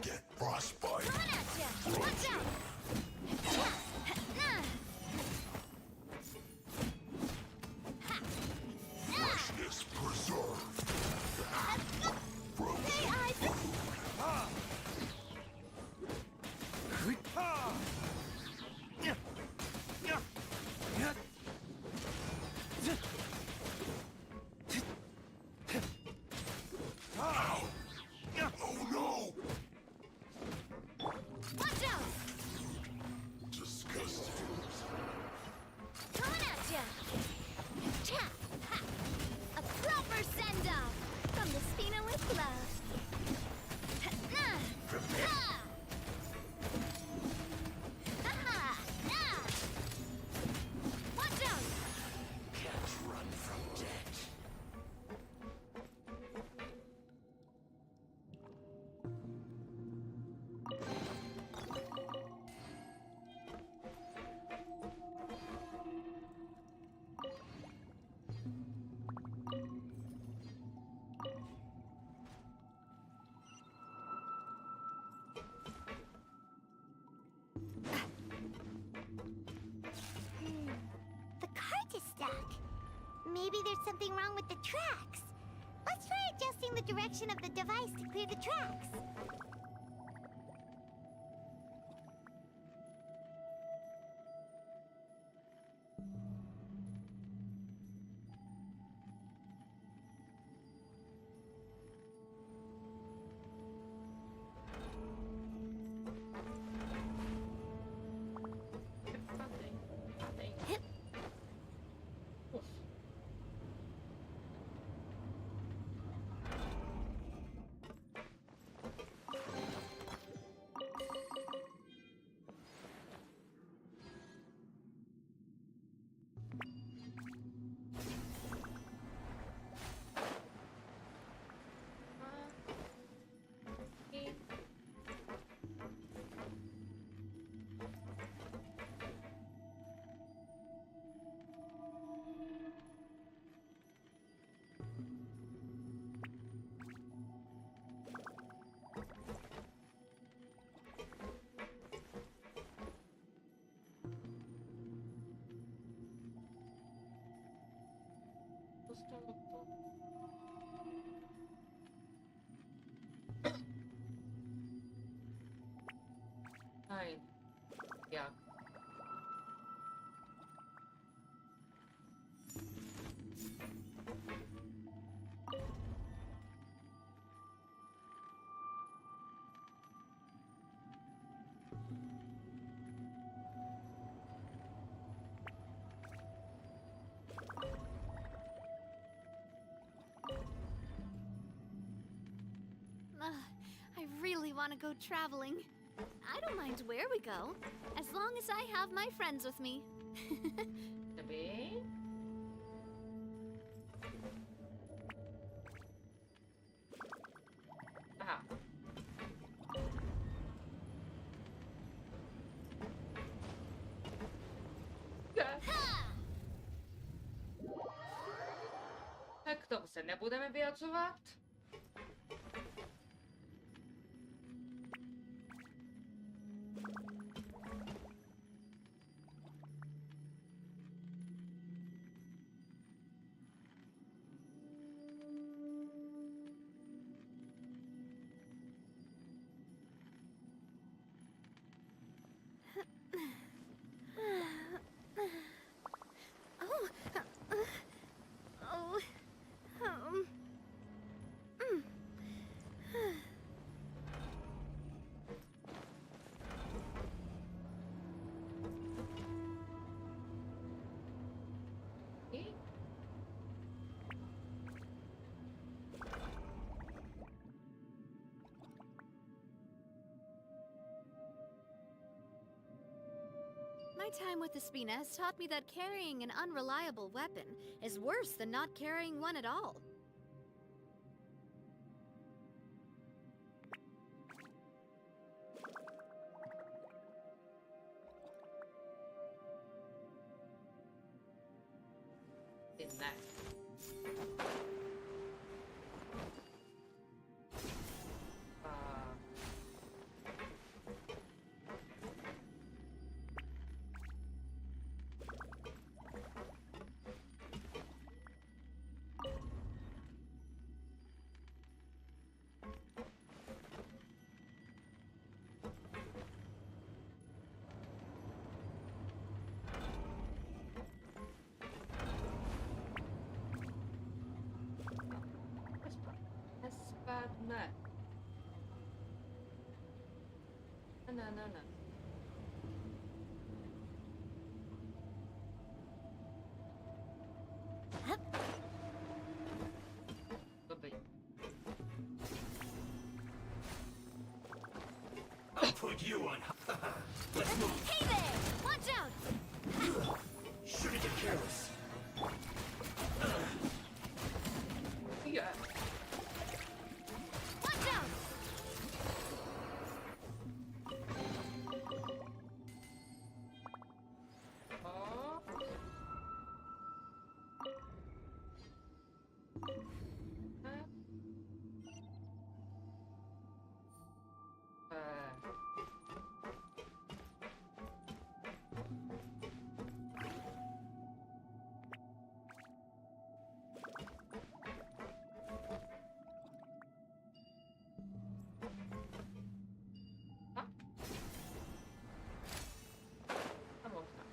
Get frostbite. Coming at ya! Watch out! Freshness preserved. Frozen Hey, eyes! Oh no! Watch out! Disgusting. Coming at ya! Cha! Ha! A proper send-off from the Spina with love. Ha! Ha! Ha! Watch out! Can't run from death. The cart is stuck. Maybe there's something wrong with the tracks. Let's try adjusting the direction of the device to clear the tracks. Ai. Ja. I really want to go traveling. I don't mind where we go, as long as I have my friends with me. Tapi aha. Tak toho se nebudeme vyjadřovat. My time with the Spina has taught me that carrying an unreliable weapon is worse than not carrying one at all. Dinle. Aa, ne. Ne. Dobrý. I'll put you on. Let's move. Hey there! Watch out! Shouldn't get careless. Yeah. Watch out! O. A można.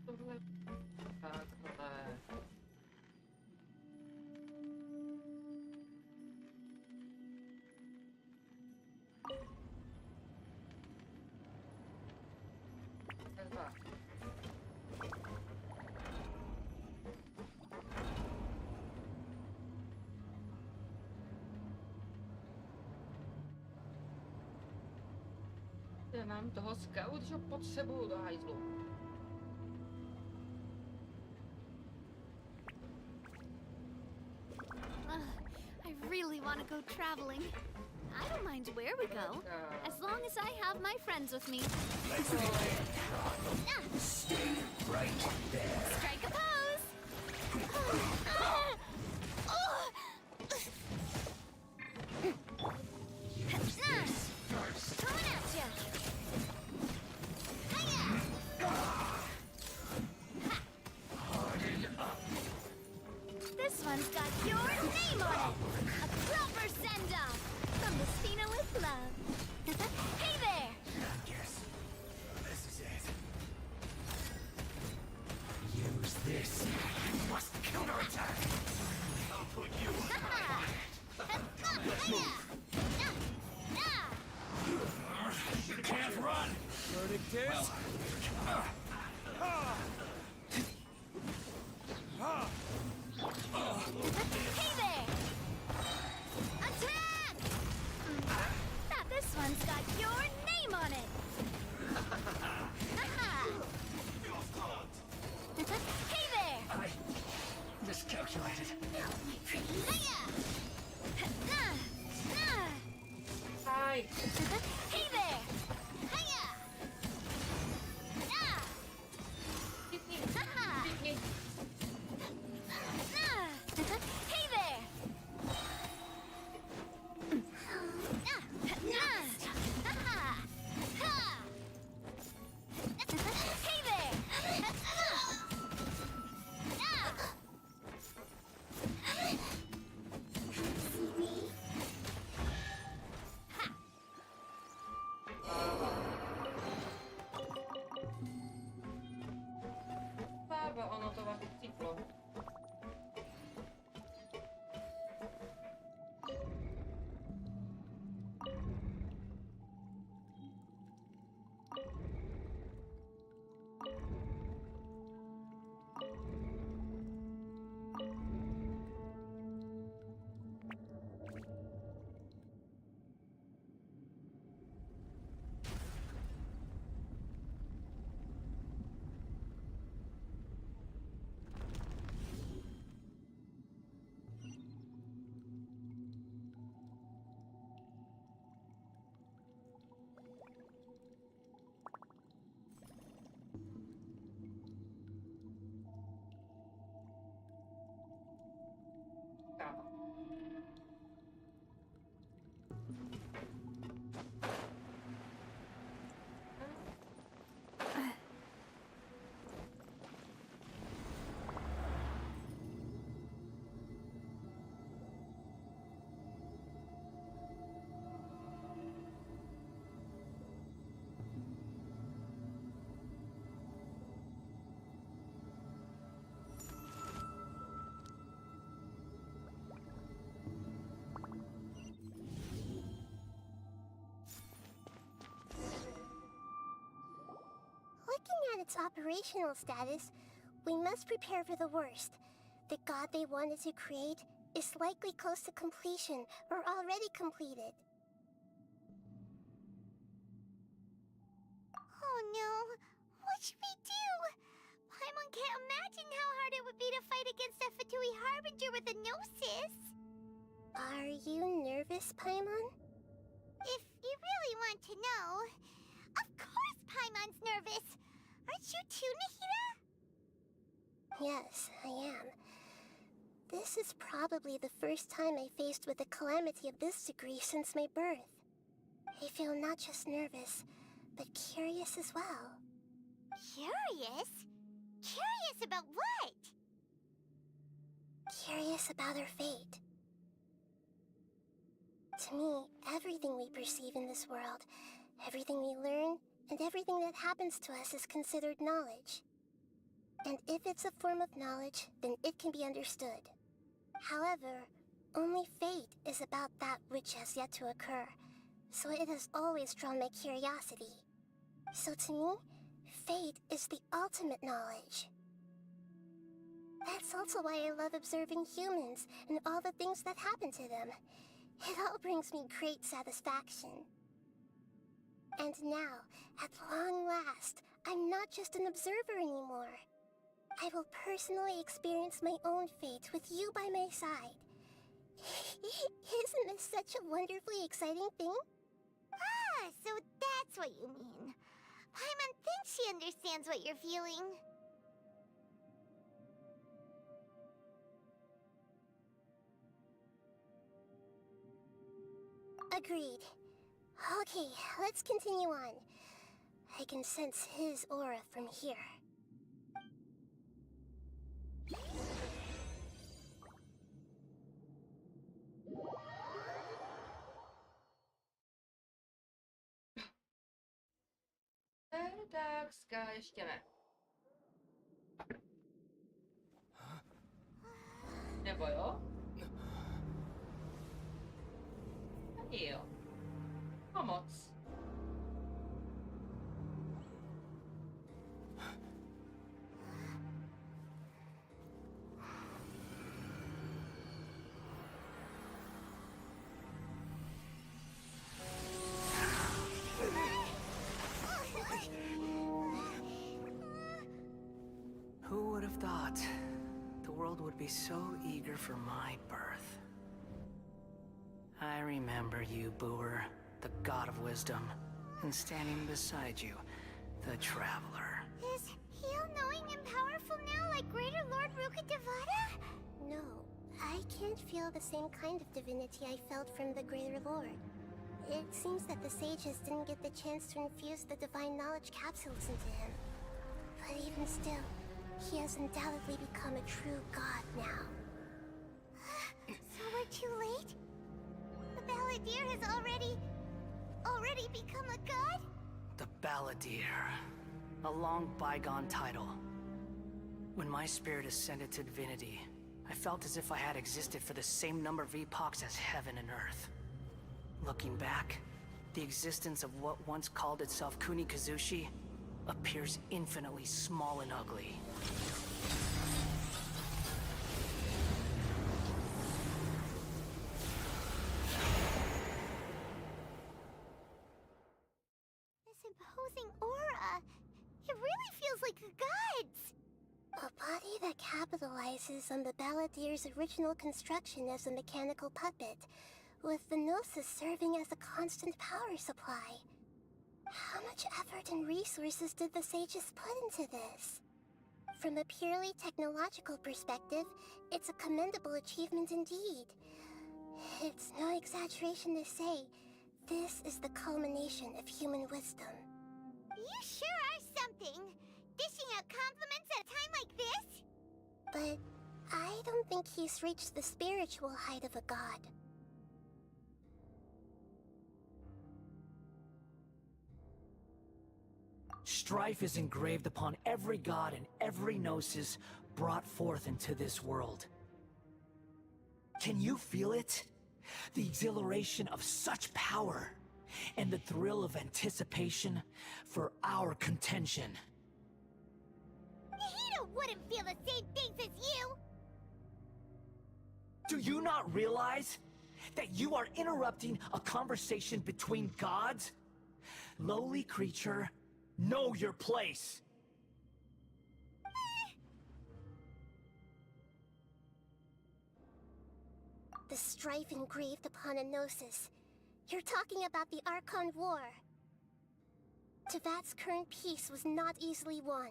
Tohle. Takhle. Dva. Já mám toho scout, že ho potřebuju do hajzlu. I really want to go traveling. I don't mind where we go, as long as I have my friends with me. Let's begin. Stay right there. Strike a pose! First. Coming at ya! Harden up. This one's got your name on it! A proper send-off! From the Spina with love. Hey there! I guess this is it. Use this. You must counterattack. I'll put you on. Let's move. You can't run. Verdict is... Hey there! Attack! Now this one's got your name on it! Hey there! I miscalculated. Hi. Hey there! Pěkný. Pěkný. Hey there! Hey there! Looking at its operational status, we must prepare for the worst. The god they wanted to create is likely close to completion or already completed. Oh no! What should we do? Paimon can't imagine how hard it would be to fight against a Fatui Harbinger with a Gnosis. Are you nervous, Paimon? If you really want to know, of course Paimon's nervous! Aren't you too, Nahida? Yes, I am. This is probably the first time I faced with a calamity of this degree since my birth. I feel not just nervous, but curious as well. Curious? Curious about what? Curious about our fate. To me, everything we perceive in this world, everything we learn, and everything that happens to us is considered knowledge. And if it's a form of knowledge, then it can be understood. However, only fate is about that which has yet to occur, so it has always drawn my curiosity. So to me, fate is the ultimate knowledge. That's also why I love observing humans and all the things that happen to them. It all brings me great satisfaction. And now, at long last, I'm not just an observer anymore. I will personally experience my own fate with you by my side. Isn't this such a wonderfully exciting thing? Ah, so that's what you mean. Paimon thinks she understands what you're feeling. Agreed. Okay, let's continue on. I can sense his aura from here. Tak, ještě ne. Nebo jo? Ani jo. Pomoc. Who would have thought the world would be so eager for my birth? I remember you, Booer, the god of wisdom, and standing beside you, the traveler. Is he all-knowing and powerful now like Greater Lord Rukkhadevata? No, I can't feel the same kind of divinity I felt from the Greater Lord. It seems that the sages didn't get the chance to infuse the divine knowledge capsules into him. But even still, he has undoubtedly become a true god now. So we're too late? The Balladeer has already become a god? The Balladeer. A long bygone title. When my spirit ascended to divinity, I felt as if I had existed for the same number of epochs as heaven and earth. Looking back, the existence of what once called itself Kunikazushi appears infinitely small and ugly. This imposing aura, it really feels like a god's. A body that capitalizes on the Balladeer's original construction as a mechanical puppet, with the Gnosis serving as a constant power supply. How much effort and resources did the sages put into this? From a purely technological perspective, it's a commendable achievement indeed. It's no exaggeration to say, this is the culmination of human wisdom. You sure are something! Dishing out compliments at a time like this? But I don't think he's reached the spiritual height of a god. Strife is engraved upon every god and every gnosis brought forth into this world. Can you feel it? The exhilaration of such power, and the thrill of anticipation for our contention. Hito wouldn't feel the same things as you! Do you not realize that you are interrupting a conversation between gods? Lowly creature, know your place! The strife engraved upon a gnosis. You're talking about the Archon War. Teyvat's current peace was not easily won.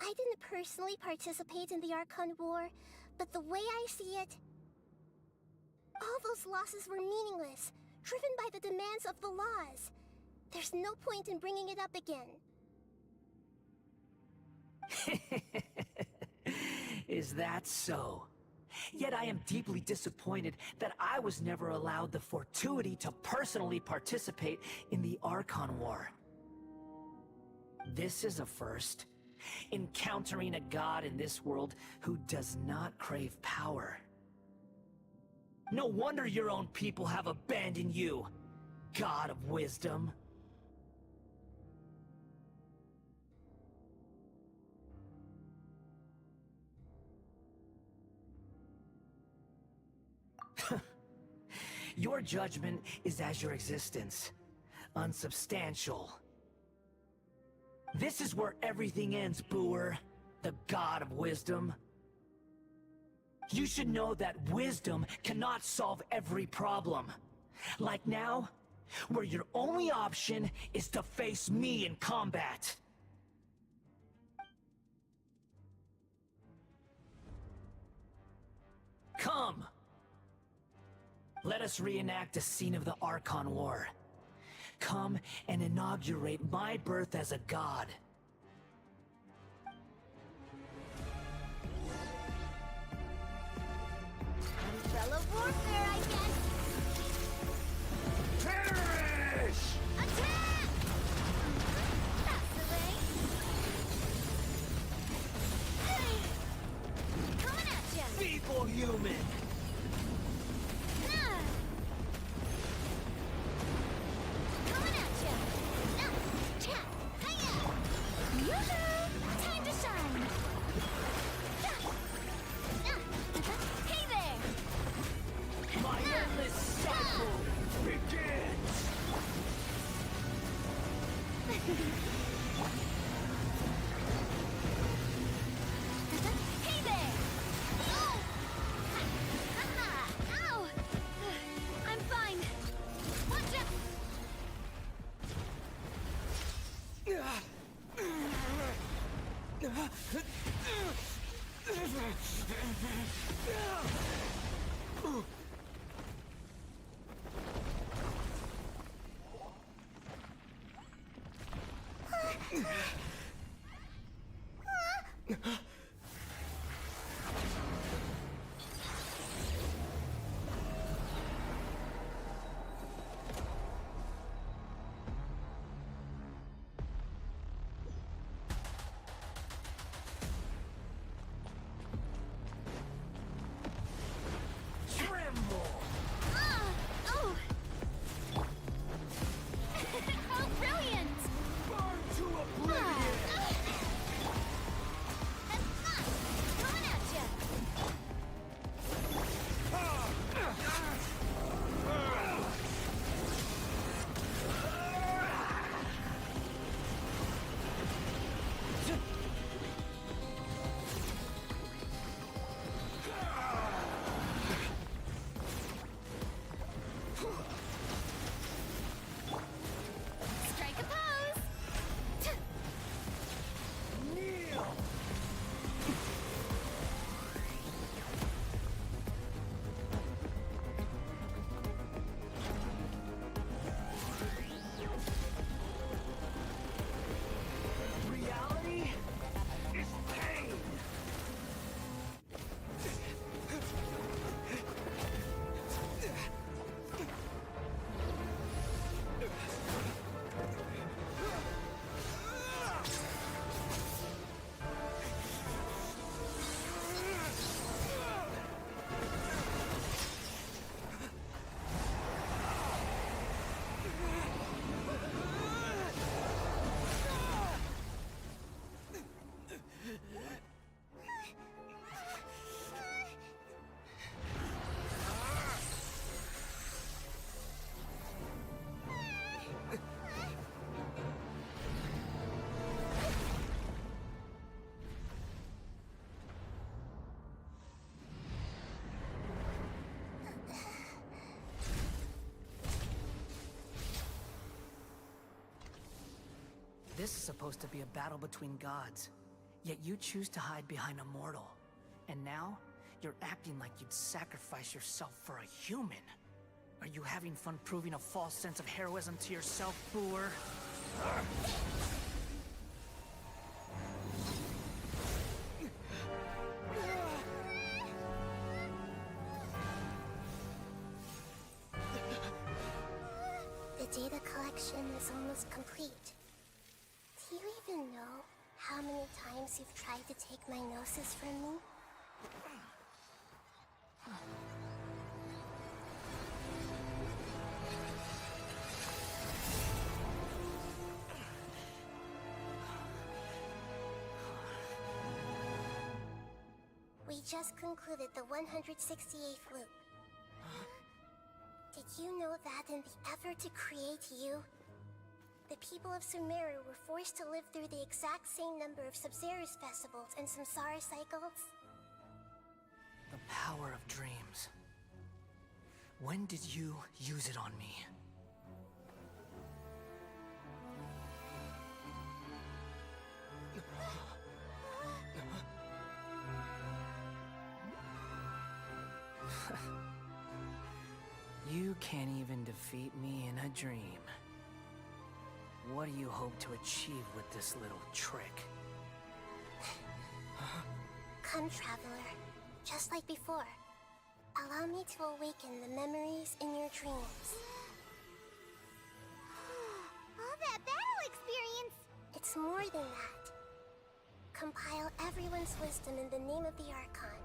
I didn't personally participate in the Archon War, but the way I see it, all those losses were meaningless, driven by the demands of the laws. There's no point in bringing it up again. Is that so? Yet I am deeply disappointed that I was never allowed the fortuity to personally participate in the Archon War. This is a first. Encountering a god in this world who does not crave power. No wonder your own people have abandoned you, God of Wisdom. Your judgment is as your existence, unsubstantial. This is where everything ends, Booer, the God of Wisdom. You should know that wisdom cannot solve every problem. Like now, where your only option is to face me in combat. Come! Let us reenact a scene of the Archon War. Come and inaugurate my birth as a god. Umbrella warfare, I guess! Perish! Attack! That's the way! Coming at ya! Feeble human! Coming at ya! Hiya! Yoo-hoo! Time to shine! Hey there! My endless cycle begins! Hey there! Oh! Ow! I'm fine. Watch out! Tremble! Oh! Oh, brilliant! Burn to oblivion! This is supposed to be a battle between gods, yet you choose to hide behind a mortal. And now, you're acting like you'd sacrifice yourself for a human. Are you having fun proving a false sense of heroism to yourself, Boor? The data collection is almost complete. Do you even know how many times you've tried to take my gnosis from me? We just concluded the 168th loop. Did you know that in the effort to create you, the people of Sumeru were forced to live through the exact same number of Sub-Zerus festivals and Samsara cycles? The power of dreams. When did you use it on me? You can't even defeat me in a dream. What do you hope to achieve with this little trick? Come, Traveler. Just like before. Allow me to awaken the memories in your dreams. All that battle experience! It's more than that. Compile everyone's wisdom in the name of the Archon.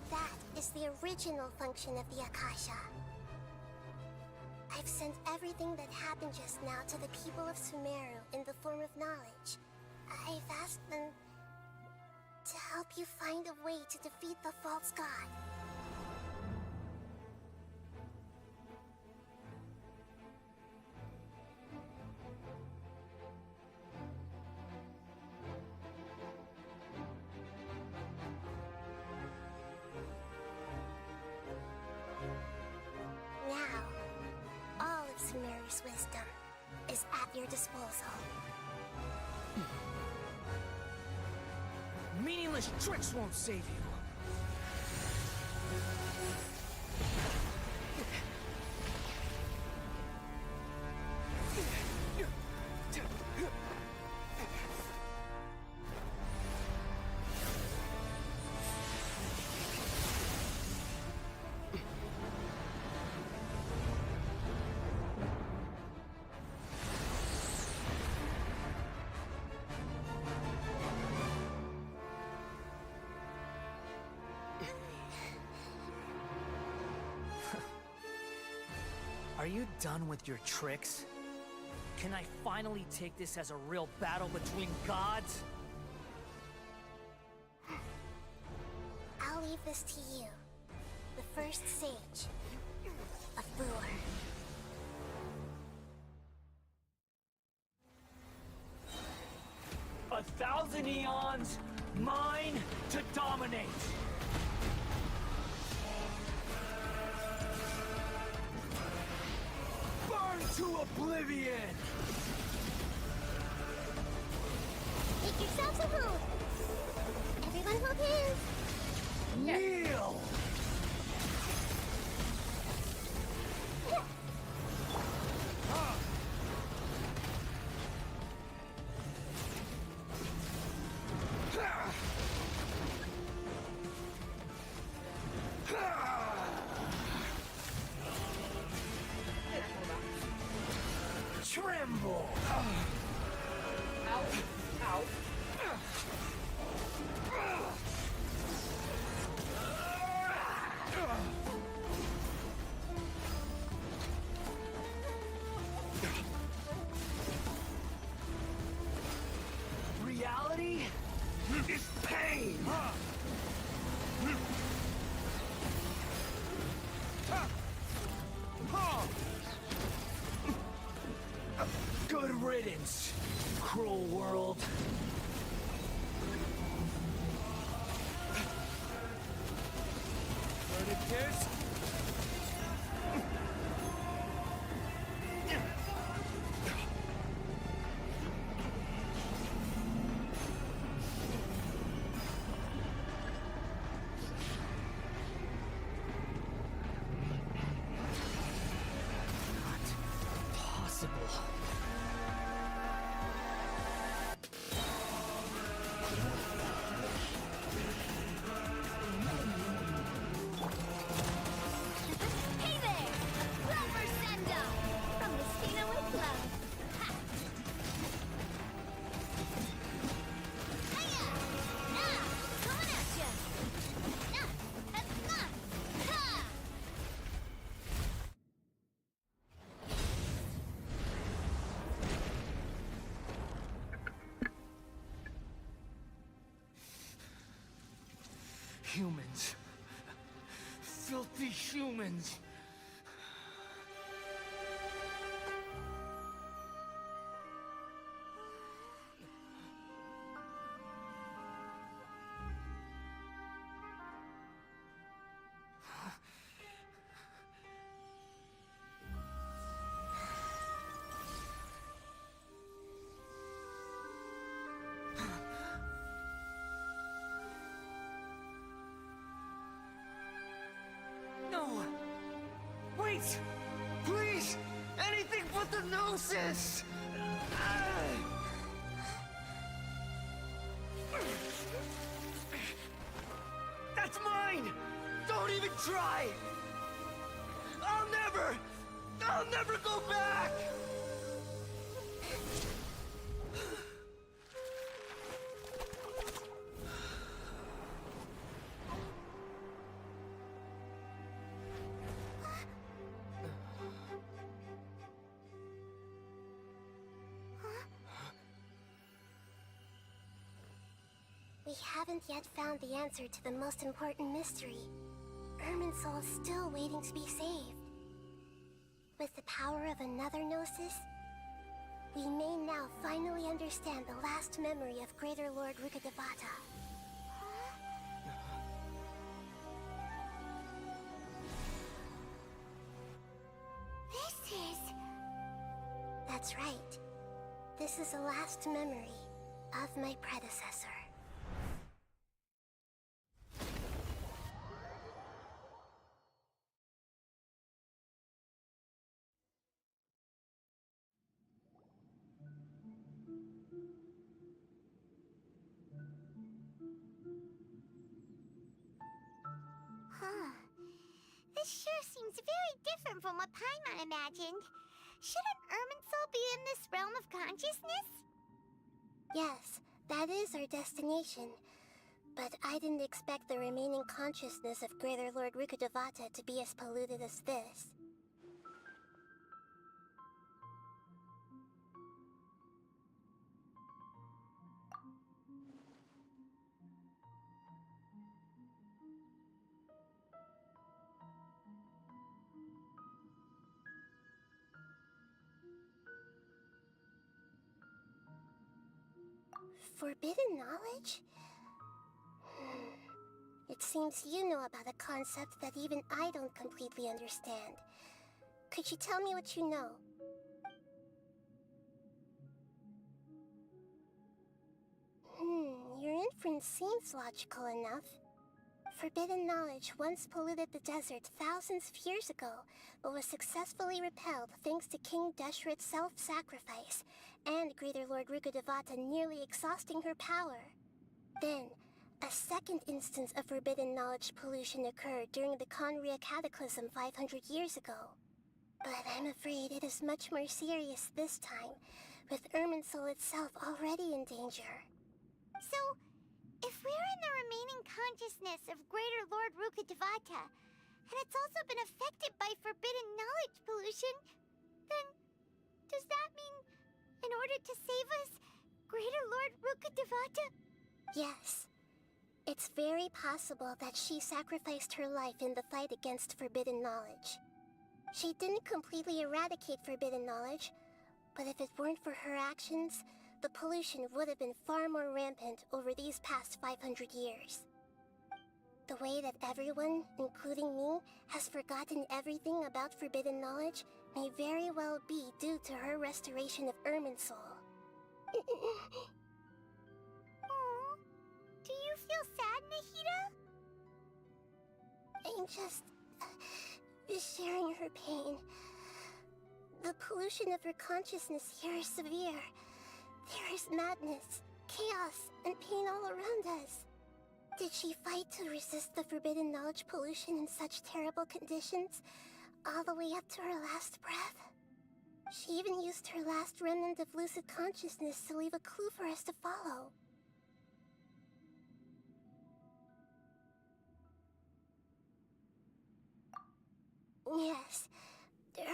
That is the original function of the Akasha. I've sent everything that happened just now to the people of Sumeru in the form of knowledge. I've asked them to help you find a way to defeat the false god. Now, all of Sumeru's wisdom is at your disposal. Meaningless tricks won't save you. Are you done with your tricks? Can I finally take this as a real battle between gods? I'll leave this to you, the first sage of Boor. 1,000 eons, mine to dominate! To oblivion! Make yourselves at home! Everyone hold hands! Kneel! Tremble! Ow. Ow. Reality is pain! Good riddance, cruel world. Verdict Humans. Filthy humans. No! Wait! Please! Anything but the Gnosis! That's mine! Don't even try! I'll never go back! We haven't yet found the answer to the most important mystery. Irminsul is still waiting to be saved. With the power of another Gnosis, we may now finally understand the last memory of Greater Lord Rukkhadevata. This is... That's right. This is the last memory of my predecessor. This sure seems very different from what Paimon imagined. Shouldn't Irminsul be in this realm of consciousness? Yes, that is our destination. But I didn't expect the remaining consciousness of Greater Lord Rukkhadevata to be as polluted as this. Forbidden knowledge? It seems you know about a concept that even I don't completely understand. Could you tell me what you know? Your inference seems logical enough. Forbidden knowledge once polluted the desert thousands of years ago, but was successfully repelled thanks to King Deshret's self-sacrifice, and Greater Lord Rukkhadevata nearly exhausting her power. Then, a second instance of forbidden knowledge pollution occurred during the Conria Cataclysm 500 years ago. But I'm afraid it is much more serious this time, with Irminsul itself already in danger. So, if we're in the remaining consciousness of Greater Lord Rukkhadevata, and it's also been affected by forbidden knowledge pollution, then does that mean, in order to save us, Greater Lord Rukkhadevata? Yes. It's very possible that she sacrificed her life in the fight against forbidden knowledge. She didn't completely eradicate forbidden knowledge, but if it weren't for her actions, the pollution would have been far more rampant over these past 500 years. The way that everyone, including me, has forgotten everything about forbidden knowledge may very well be due to her restoration of Irminsul. Aww. Do you feel sad, Nahida? I'm just sharing her pain. The pollution of her consciousness here is severe. There is madness, chaos, and pain all around us. Did she fight to resist the forbidden knowledge pollution in such terrible conditions, all the way up to her last breath? She even used her last remnant of lucid consciousness to leave a clue for us to follow. Yes,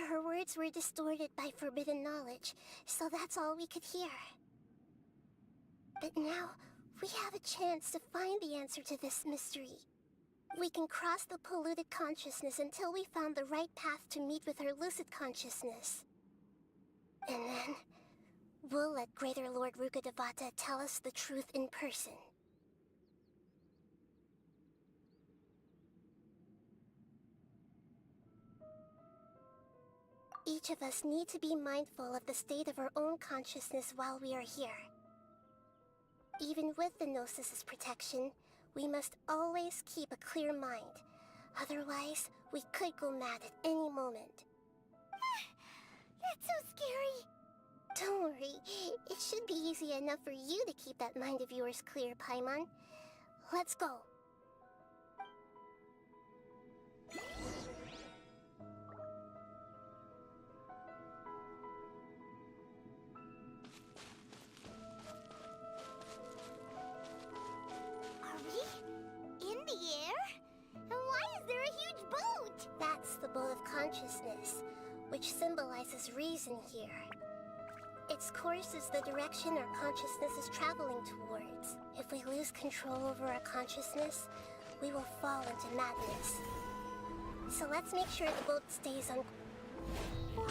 her words were distorted by forbidden knowledge, so that's all we could hear. But now, we have a chance to find the answer to this mystery. We can cross the polluted consciousness until we found the right path to meet with our lucid consciousness. And then, we'll let Greater Lord Rukkhadevata tell us the truth in person. Each of us need to be mindful of the state of our own consciousness while we are here. Even with the Gnosis' protection, we must always keep a clear mind. Otherwise, we could go mad at any moment. That's so scary. Don't worry, it should be easy enough for you to keep that mind of yours clear, Paimon. Let's go. Are we in the air? And why is there a huge boat? That's the boat of consciousness, which symbolizes reason here. Its course is the direction our consciousness is traveling towards. If we lose control over our consciousness, we will fall into madness. So let's make sure the boat stays on... Wow!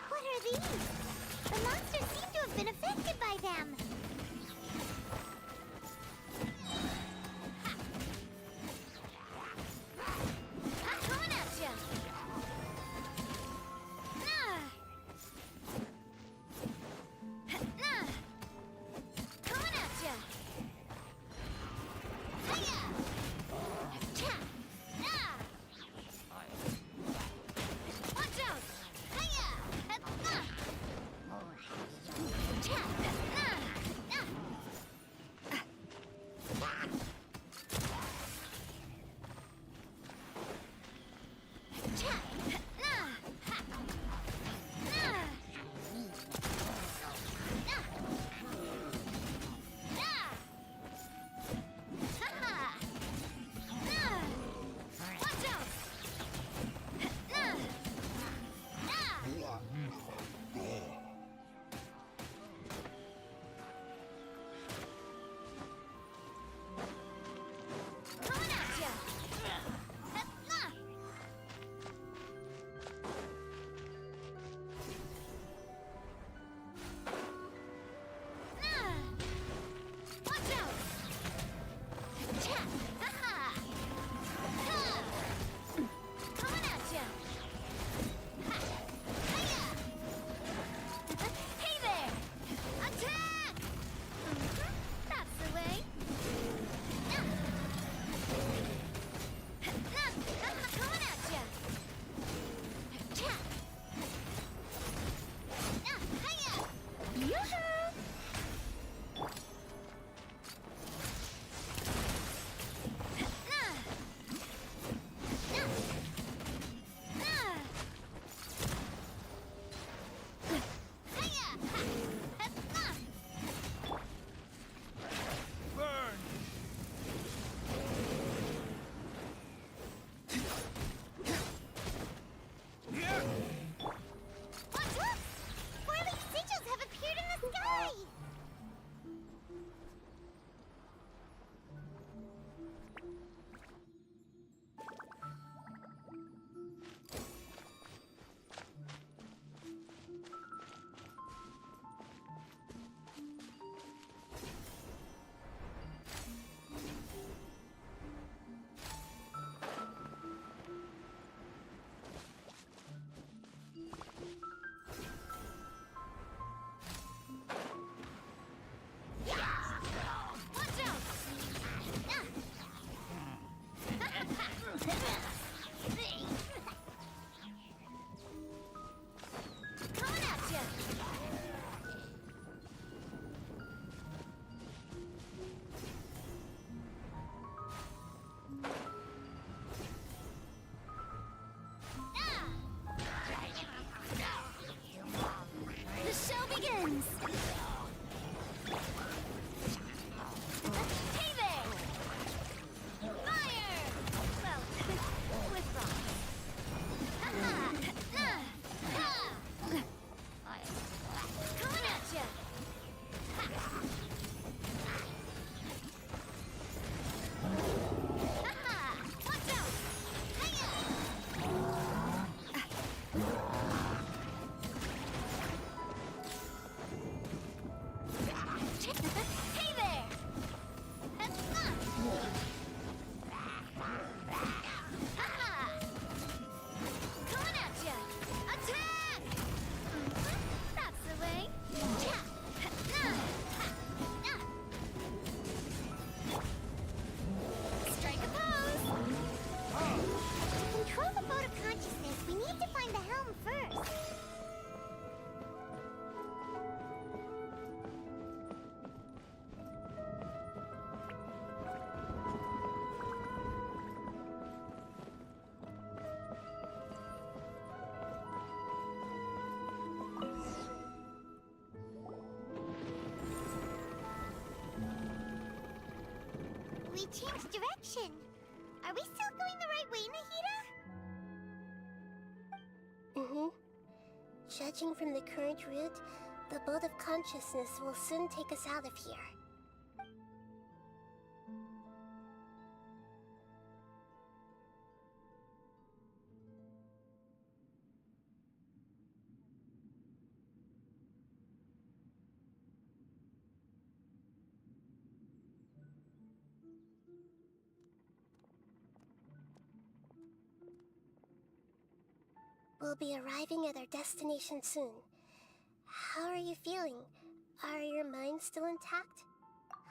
What are these? The monsters seem to have been affected by them! Coming at ya! Coming at ya! Hiya! Cha! Watch out! Hiya! Cha! changed direction. Are we still going the right way, Nahida? Mm-hmm. Judging from the current route, the boat of consciousness will soon take us out of here. We'll be arriving at our destination soon. How are you feeling? Are your minds still intact?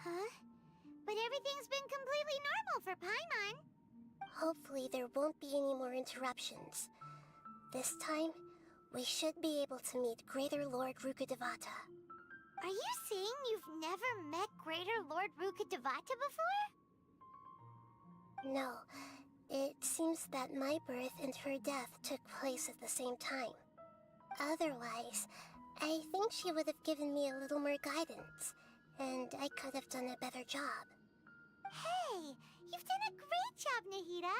Huh? But everything's been completely normal for Paimon. Hopefully there won't be any more interruptions. This time, we should be able to meet Greater Lord Rukkhadevata. Are you saying you've never met Greater Lord Rukkhadevata before? No. It seems that my birth and her death took place at the same time. Otherwise, I think she would have given me a little more guidance, and I could have done a better job. Hey, you've done a great job, Nahida.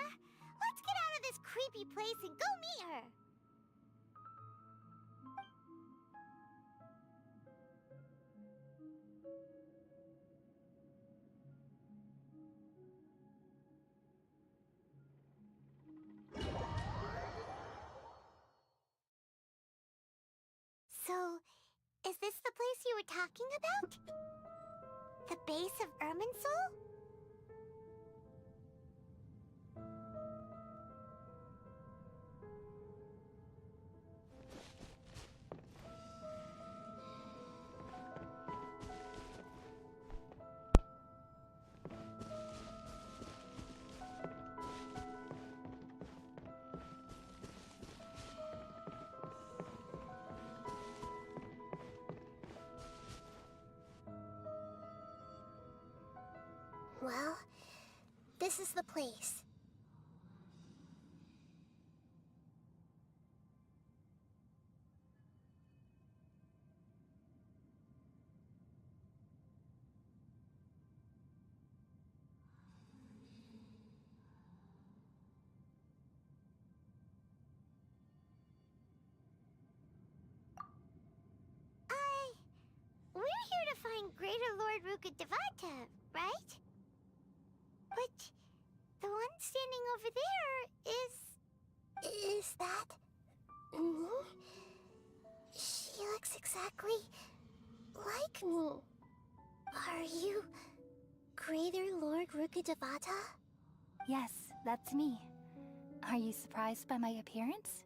Let's get out of this creepy place and go meet her. So, is this the place you were talking about? The base of Irminsul? Well, this is the place. We're here to find Greater Lord Rukkhadevata, right? But the one standing over there is... Is that... me? She looks exactly like me. Are you Greater Lord Rukkhadevata? Yes, that's me. Are you surprised by my appearance?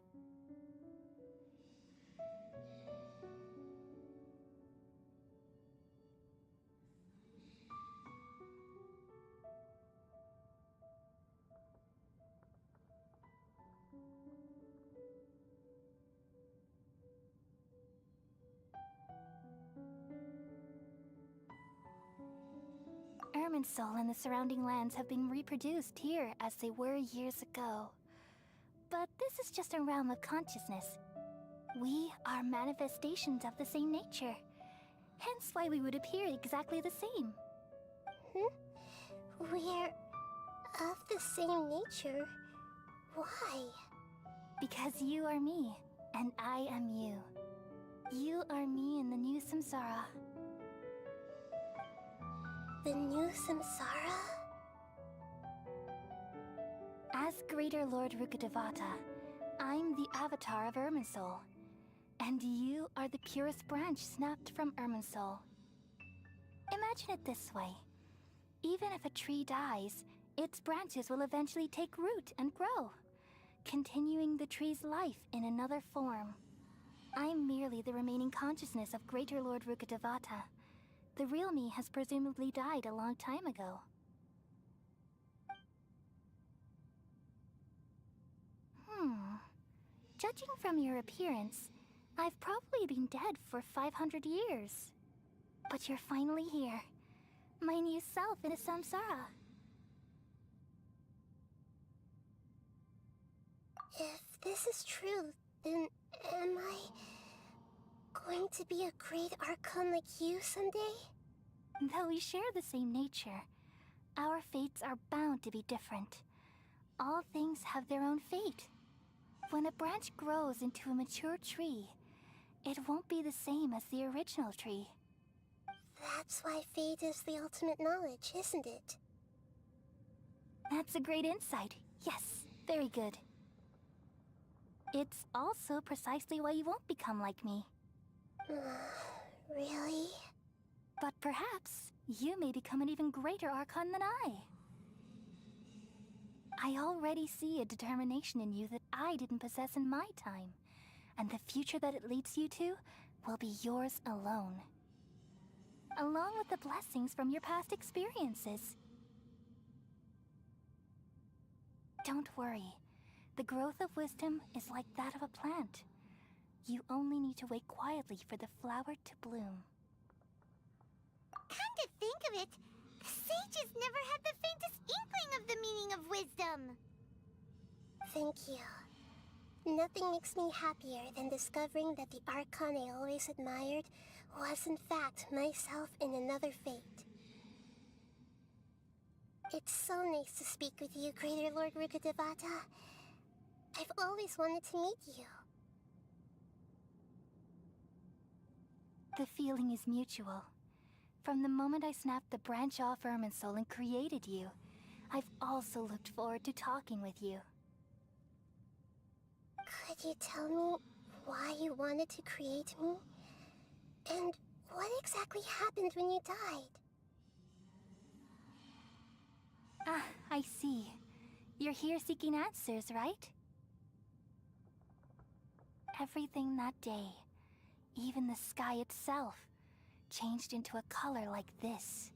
Irminsul and the surrounding lands have been reproduced here as they were years ago. But this is just a realm of consciousness. We are manifestations of the same nature. Hence why we would appear exactly the same. We're of the same nature? Why? Because you are me, and I am you. You are me in the new samsara. The new samsara? As Greater Lord Rukkhadevata, I'm the avatar of Irminsul. And you are the purest branch snapped from Irminsul. Imagine it this way. Even if a tree dies, its branches will eventually take root and grow, continuing the tree's life in another form. I'm merely the remaining consciousness of Greater Lord Rukkhadevata. The real me has presumably died a long time ago. Judging from your appearance, I've probably been dead for 500 years. But you're finally here. My new self in a samsara. If this is true, then am I going to be a great Archon like you someday? Though we share the same nature, Our fates are bound to be different. All things have their own fate. When a branch grows into a mature tree, it won't be the same as the original tree. That's why fate is the ultimate knowledge, isn't it? That's a great insight. Yes, very good. It's also precisely why you won't become like me. Really? But perhaps you may become an even greater Archon than I. I already see a determination in you that I didn't possess in my time, and the future that it leads you to will be yours alone. Along with the blessings from your past experiences. Don't worry. The growth of wisdom is like that of a plant. You only need to wait quietly for the flower to bloom. Come to think of it, the sages never had the faintest inkling of the meaning of wisdom. Thank you. Nothing makes me happier than discovering that the Archon I always admired was in fact myself in another fate. It's so nice to speak with you, Greater Lord Rukkhadevata. I've always wanted to meet you. The feeling is mutual. From the moment I snapped the branch off Irminsul and created you, I've also looked forward to talking with you. Could you tell me why you wanted to create me? And what exactly happened when you died? Ah, I see. You're here seeking answers, right? Everything that day, even the sky itself, changed into a color like this.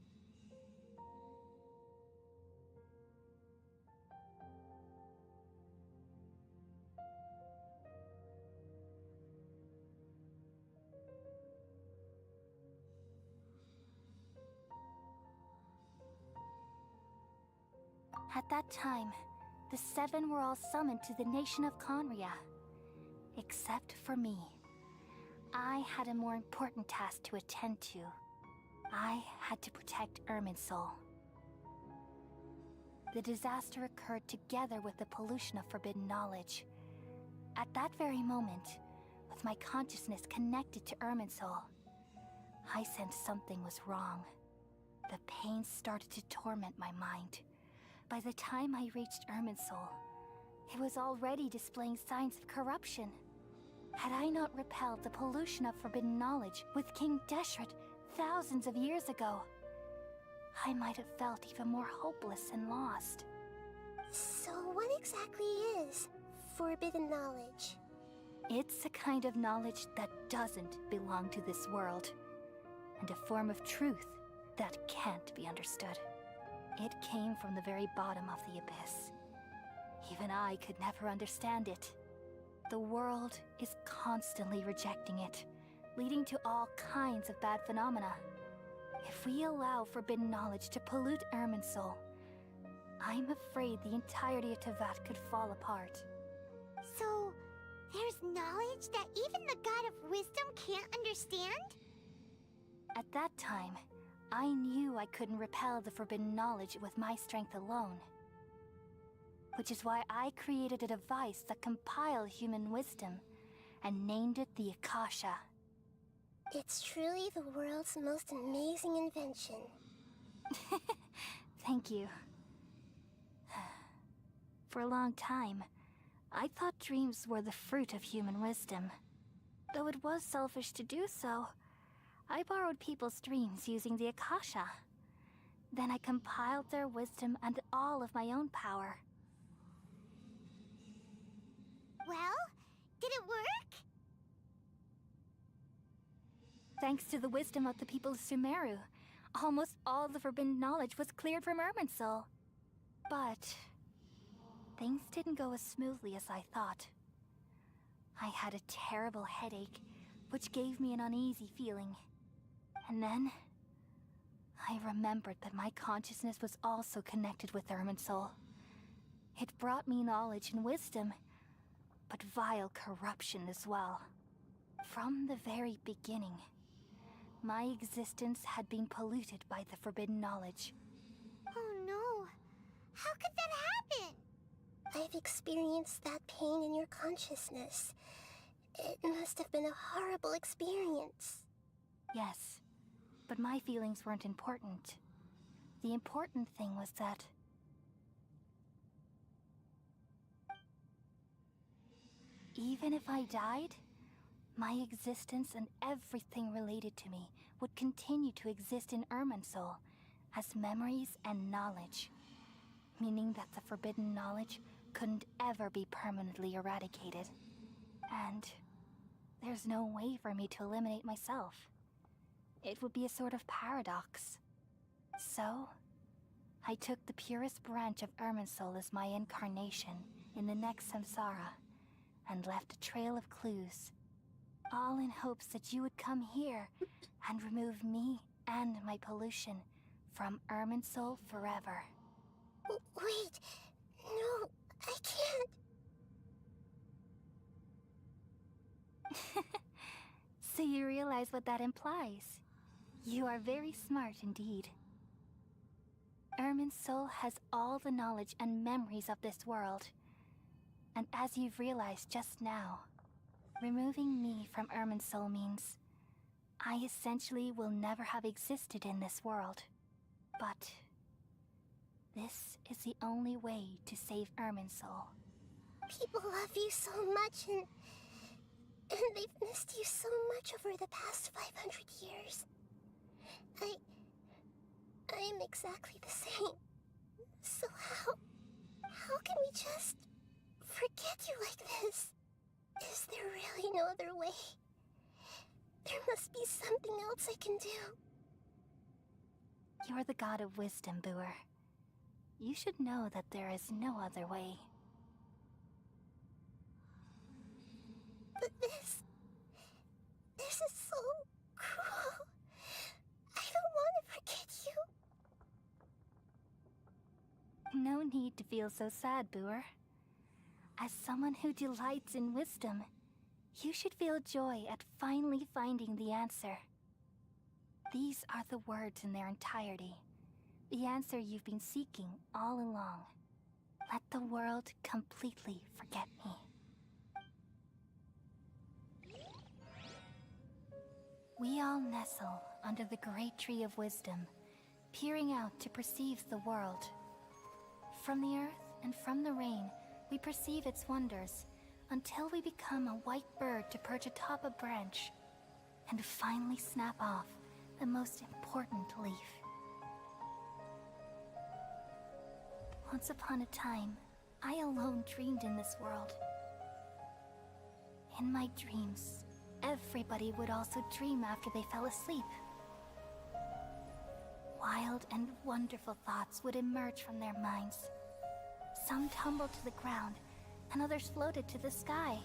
At that time, the seven were all summoned to the nation of Conria. Except for me. I had a more important task to attend to. I had to protect Irminsul. The disaster occurred together with the pollution of forbidden knowledge. At that very moment, with my consciousness connected to Irminsul, I sensed something was wrong. The pain started to torment my mind. By the time I reached Irminsul, it was already displaying signs of corruption. Had I not repelled the pollution of forbidden knowledge with King Deshret thousands of years ago, I might have felt even more hopeless and lost. So what exactly is forbidden knowledge? It's a kind of knowledge that doesn't belong to this world, and a form of truth that can't be understood. It came from the very bottom of the abyss. Even I could never understand it. The world is constantly rejecting it, leading to all kinds of bad phenomena. If we allow forbidden knowledge to pollute Irminsul, I'm afraid the entirety of Teyvat could fall apart. So, there's knowledge that even the God of Wisdom can't understand? At that time, I knew I couldn't repel the forbidden knowledge with my strength alone. Which is why I created a device that compiled human wisdom and named it the Akasha. It's truly the world's most amazing invention. Thank you. For a long time, I thought dreams were the fruit of human wisdom. Though it was selfish to do so, I borrowed people's dreams using the Akasha. Then I compiled their wisdom and all of my own power. Well, did it work? Thanks to the wisdom of the people of Sumeru, almost all the forbidden knowledge was cleared from Irminsul. But things didn't go as smoothly as I thought. I had a terrible headache, which gave me an uneasy feeling. And then, I remembered that my consciousness was also connected with Irminsul. It brought me knowledge and wisdom, but vile corruption as well. From the very beginning, my existence had been polluted by the forbidden knowledge. Oh no. How could that happen? I've experienced that pain in your consciousness. It must have been a horrible experience. Yes, but my feelings weren't important. The important thing was that... even if I died, my existence and everything related to me would continue to exist in Irminsul as memories and knowledge, meaning that the forbidden knowledge couldn't ever be permanently eradicated. And there's no way for me to eliminate myself. It would be a sort of paradox. So, I took the purest branch of Irminsul as my incarnation in the next samsara, and left a trail of clues, all in hopes that you would come here and remove me and my pollution from Irminsul forever. Wait, no, I can't. So you realize what that implies. You are very smart indeed. Irminsul has all the knowledge and memories of this world. And as you've realized just now, removing me from Irminsul means I essentially will never have existed in this world. But this is the only way to save Irminsul. People love you so much, and they've missed you so much over the past 500 years. I'm exactly the same. So how can we just forget you like this? Is there really no other way? There must be something else I can do. You're the god of wisdom, Booer. You should know that there is no other way. But this is so cruel. I don't want to forget you. No need to feel so sad, Booer. As someone who delights in wisdom, you should feel joy at finally finding the answer. These are the words in their entirety. The answer you've been seeking all along. Let the world completely forget me. We all nestle under the great tree of wisdom, peering out to perceive the world. From the earth and from the rain, we perceive its wonders, until we become a white bird to perch atop a branch, and finally snap off the most important leaf. Once upon a time, I alone dreamed in this world. In my dreams, everybody would also dream after they fell asleep. Wild and wonderful thoughts would emerge from their minds. Some tumbled to the ground, and others floated to the sky,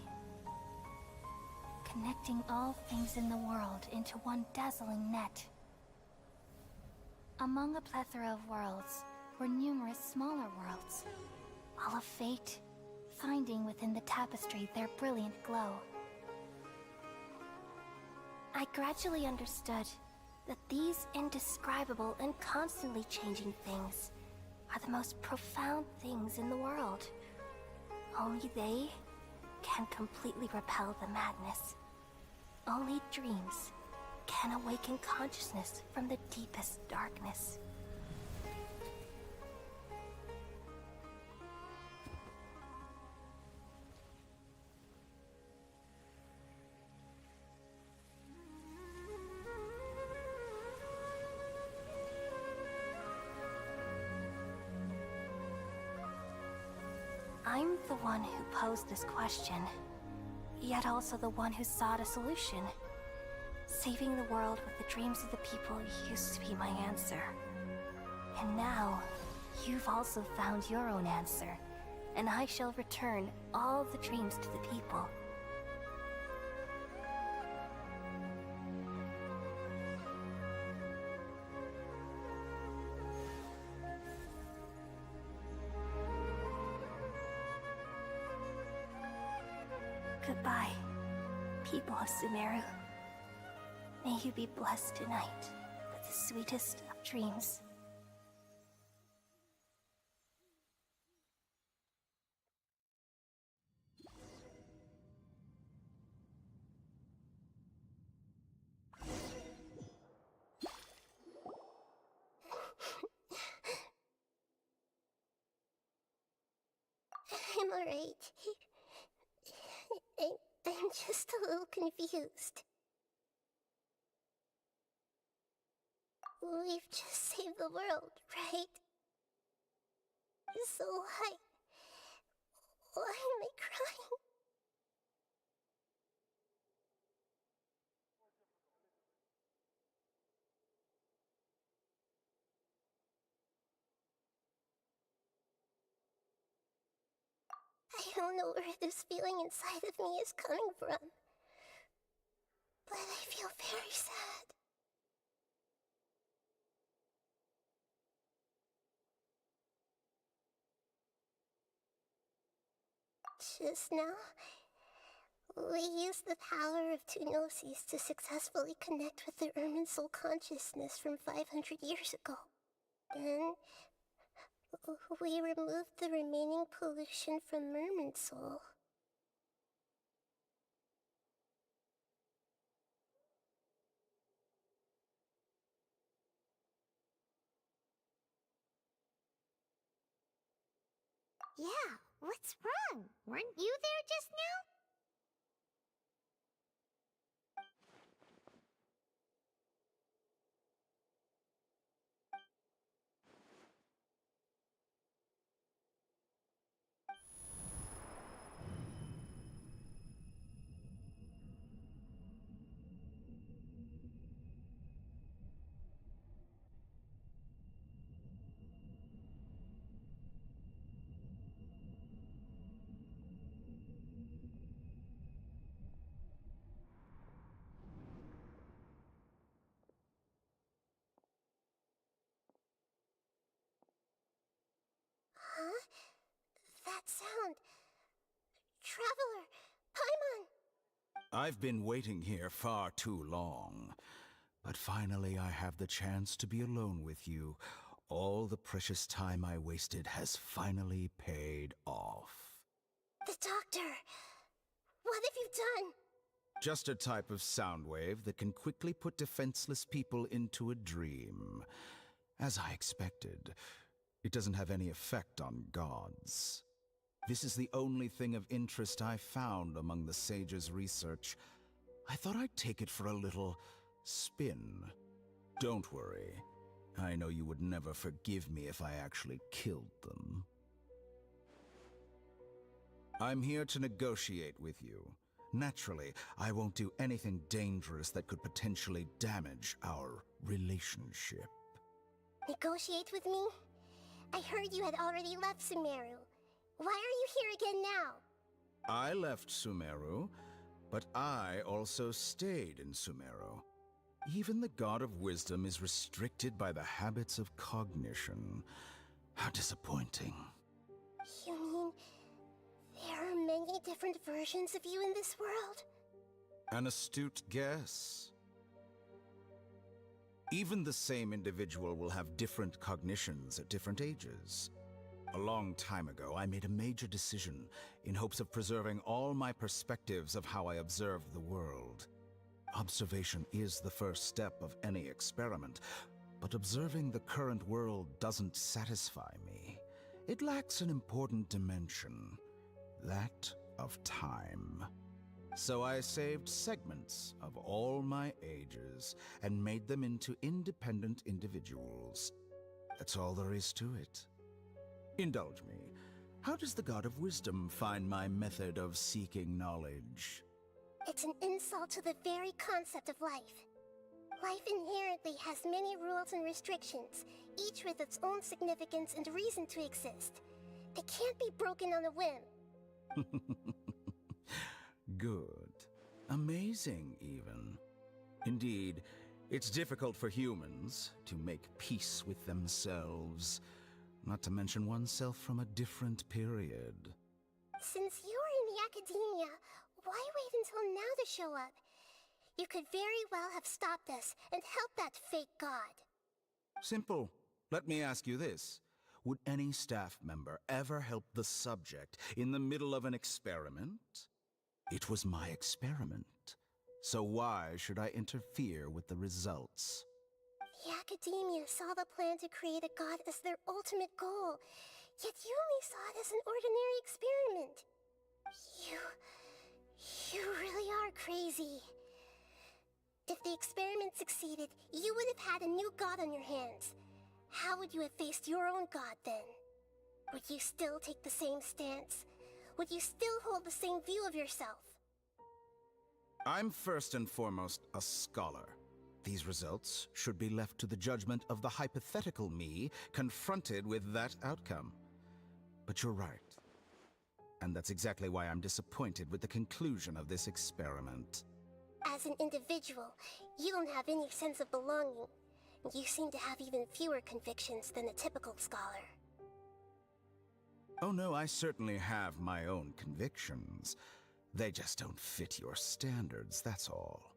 connecting all things in the world into one dazzling net. Among a plethora of worlds were numerous smaller worlds, all of fate, finding within the tapestry their brilliant glow. I gradually understood that these indescribable and constantly changing things are the most profound things in the world. Only they can completely repel the madness. Only dreams can awaken consciousness from the deepest darkness. I'm the one who posed this question, yet also the one who sought a solution. Saving the world with the dreams of the people used to be my answer. And now, you've also found your own answer, and I shall return all the dreams to the people. Goodbye, people of Sumeru. May you be blessed tonight with the sweetest of dreams. alright. I'm just a little confused. We've just saved the world, right? So why am I crying? I don't know where this feeling inside of me is coming from, but I feel very sad. Just now, we used the power of two gnosis to successfully connect with the Irminsul consciousness from 500 years ago. Then, we removed the remaining pollution from Irminsul. Yeah, what's wrong? Weren't you there just now? Huh? That sound. Traveler! Paimon! I've been waiting here far too long. But finally I have the chance to be alone with you. All the precious time I wasted has finally paid off. The doctor! What have you done? Just a type of sound wave that can quickly put defenseless people into a dream. As I expected, it doesn't have any effect on gods. This is the only thing of interest I found among the sage's research. I thought I'd take it for a little spin. Don't worry. I know you would never forgive me if I actually killed them. I'm here to negotiate with you. Naturally, I won't do anything dangerous that could potentially damage our relationship. Negotiate with me? I heard you had already left Sumeru. Why are you here again now? I left Sumeru, but I also stayed in Sumeru. Even the God of Wisdom is restricted by the habits of cognition. How disappointing. You mean there are many different versions of you in this world? An astute guess. Even the same individual will have different cognitions at different ages. A long time ago, I made a major decision in hopes of preserving all my perspectives of how I observed the world. Observation is the first step of any experiment, but observing the current world doesn't satisfy me. It lacks an important dimension, that of time. So I saved segments of all my ages and made them into independent individuals. That's all there is to it. Indulge me. How does the God of Wisdom find my method of seeking knowledge? It's an insult to the very concept of life. Life inherently has many rules and restrictions, each with its own significance and reason to exist. They can't be broken on a whim. Good. Amazing, even. Indeed, it's difficult for humans to make peace with themselves, not to mention oneself from a different period. Since you are in the academia, why wait until now to show up? You could very well have stopped us and helped that fake god. Simple. Let me ask you this. Would any staff member ever help the subject in the middle of an experiment? It was my experiment. So why should I interfere with the results? The academia saw the plan to create a god as their ultimate goal. Yet you only saw it as an ordinary experiment. You really are crazy. If the experiment succeeded, you would have had a new god on your hands. How would you have faced your own god then? Would you still take the same stance? Would you still hold the same view of yourself? I'm first and foremost a scholar. These results should be left to the judgment of the hypothetical me confronted with that outcome. But you're right. And that's exactly why I'm disappointed with the conclusion of this experiment. As an individual, you don't have any sense of belonging. You seem to have even fewer convictions than a typical scholar. Oh no, I certainly have my own convictions. They just don't fit your standards, that's all.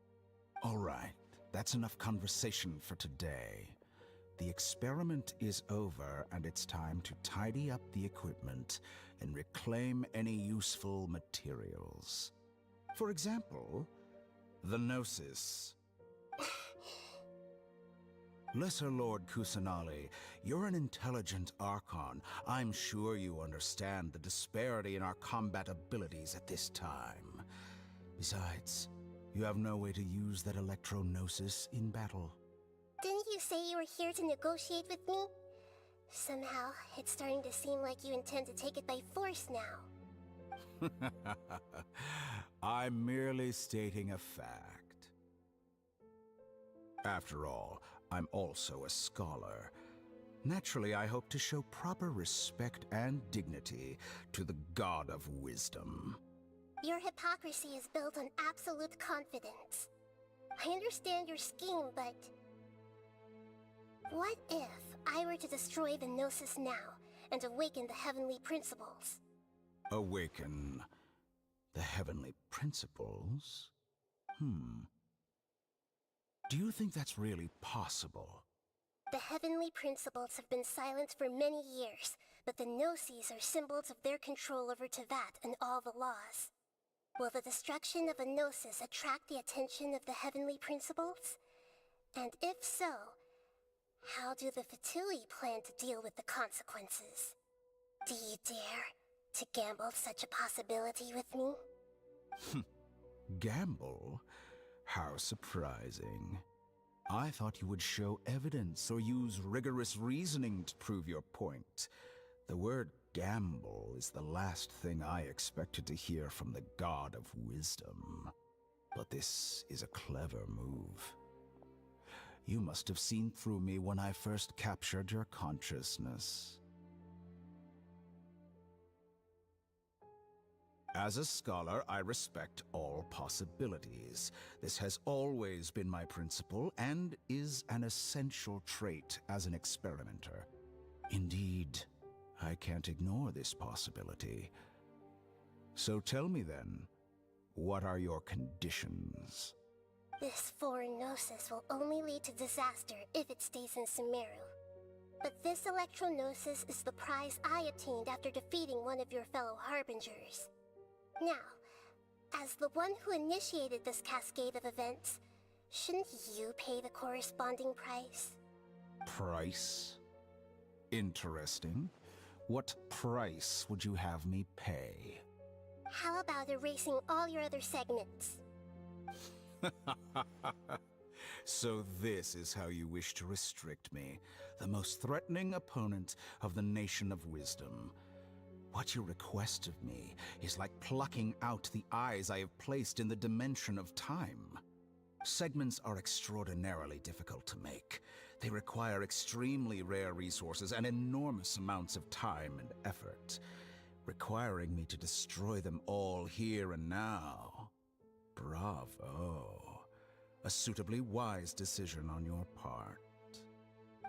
All right, that's enough conversation for today. The experiment is over, and it's time to tidy up the equipment and reclaim any useful materials. For example, the Gnosis. Lesser Lord Kusanali, you're an intelligent Archon. I'm sure you understand the disparity in our combat abilities at this time. Besides, you have no way to use that Electro-Gnosis in battle. Didn't you say you were here to negotiate with me? Somehow, it's starting to seem like you intend to take it by force now. I'm merely stating a fact. After all, I'm also a scholar. Naturally, I hope to show proper respect and dignity to the God of Wisdom. Your hypocrisy is built on absolute confidence. I understand your scheme, but... what if I were to destroy the Gnosis now and awaken the heavenly principles? Awaken the heavenly principles? Do you think that's really possible? The heavenly principles have been silent for many years, but the Gnosis are symbols of their control over Teyvat and all the laws. Will the destruction of a Gnosis attract the attention of the heavenly principles? And if so, how do the Fatui plan to deal with the consequences? Do you dare to gamble such a possibility with me? Gamble? How surprising. I thought you would show evidence or use rigorous reasoning to prove your point. The word gamble is the last thing I expected to hear from the God of Wisdom. But this is a clever move. You must have seen through me when I first captured your consciousness. As a scholar, I respect all possibilities. This has always been my principle and is an essential trait as an experimenter. Indeed, I can't ignore this possibility. So tell me then, what are your conditions? This foreign Gnosis will only lead to disaster if it stays in Sumeru. But this Electro-Gnosis is the prize I obtained after defeating one of your fellow Harbingers. Now, as the one who initiated this cascade of events, shouldn't you pay the corresponding price? Price? Interesting. What price would you have me pay? How about erasing all your other segments? So this is how you wish to restrict me, the most threatening opponent of the Nation of Wisdom. What you request of me is like plucking out the eyes I have placed in the dimension of time. Segments are extraordinarily difficult to make. They require extremely rare resources and enormous amounts of time and effort, requiring me to destroy them all here and now. Bravo. A suitably wise decision on your part.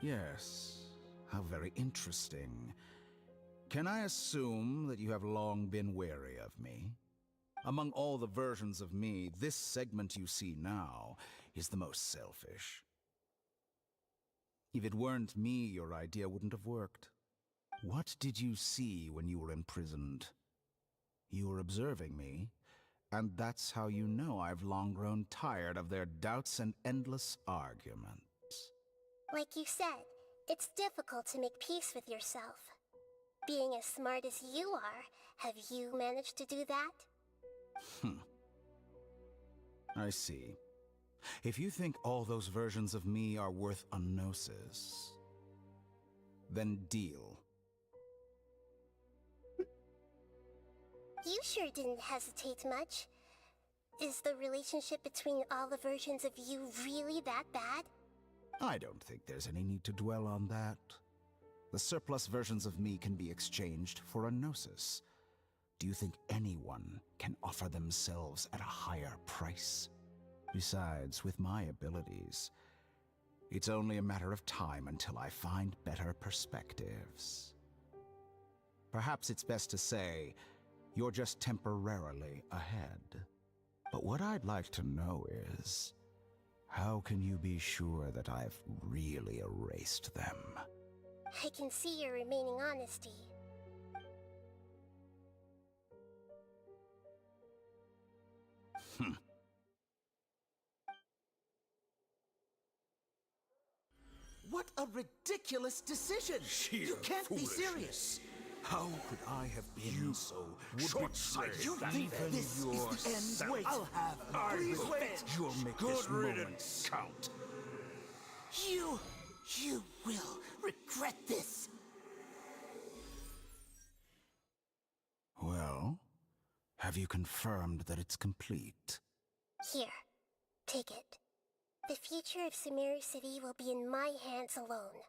Yes, how very interesting. Can I assume that you have long been wary of me? Among all the versions of me, this segment you see now is the most selfish. If it weren't me, your idea wouldn't have worked. What did you see when you were imprisoned? You were observing me, and that's how you know I've long grown tired of their doubts and endless arguments. Like you said, it's difficult to make peace with yourself. Being as smart as you are, have you managed to do that? I see. If you think all those versions of me are worth a gnosis, then deal. You sure didn't hesitate much. Is the relationship between all the versions of you really that bad? I don't think there's any need to dwell on that. The surplus versions of me can be exchanged for a gnosis. Do you think anyone can offer themselves at a higher price? Besides, with my abilities, it's only a matter of time until I find better perspectives. Perhaps it's best to say, you're just temporarily ahead. But what I'd like to know is, how can you be sure that I've really erased them? I can see your remaining honesty. What a ridiculous decision! You can't be serious! How could I have been so short-sighted? You think this is the end? Wait, I'll have please wait! You'll make this moment count. You will regret this! Well, have you confirmed that it's complete? Here, take it. The future of Sumeru City will be in my hands alone.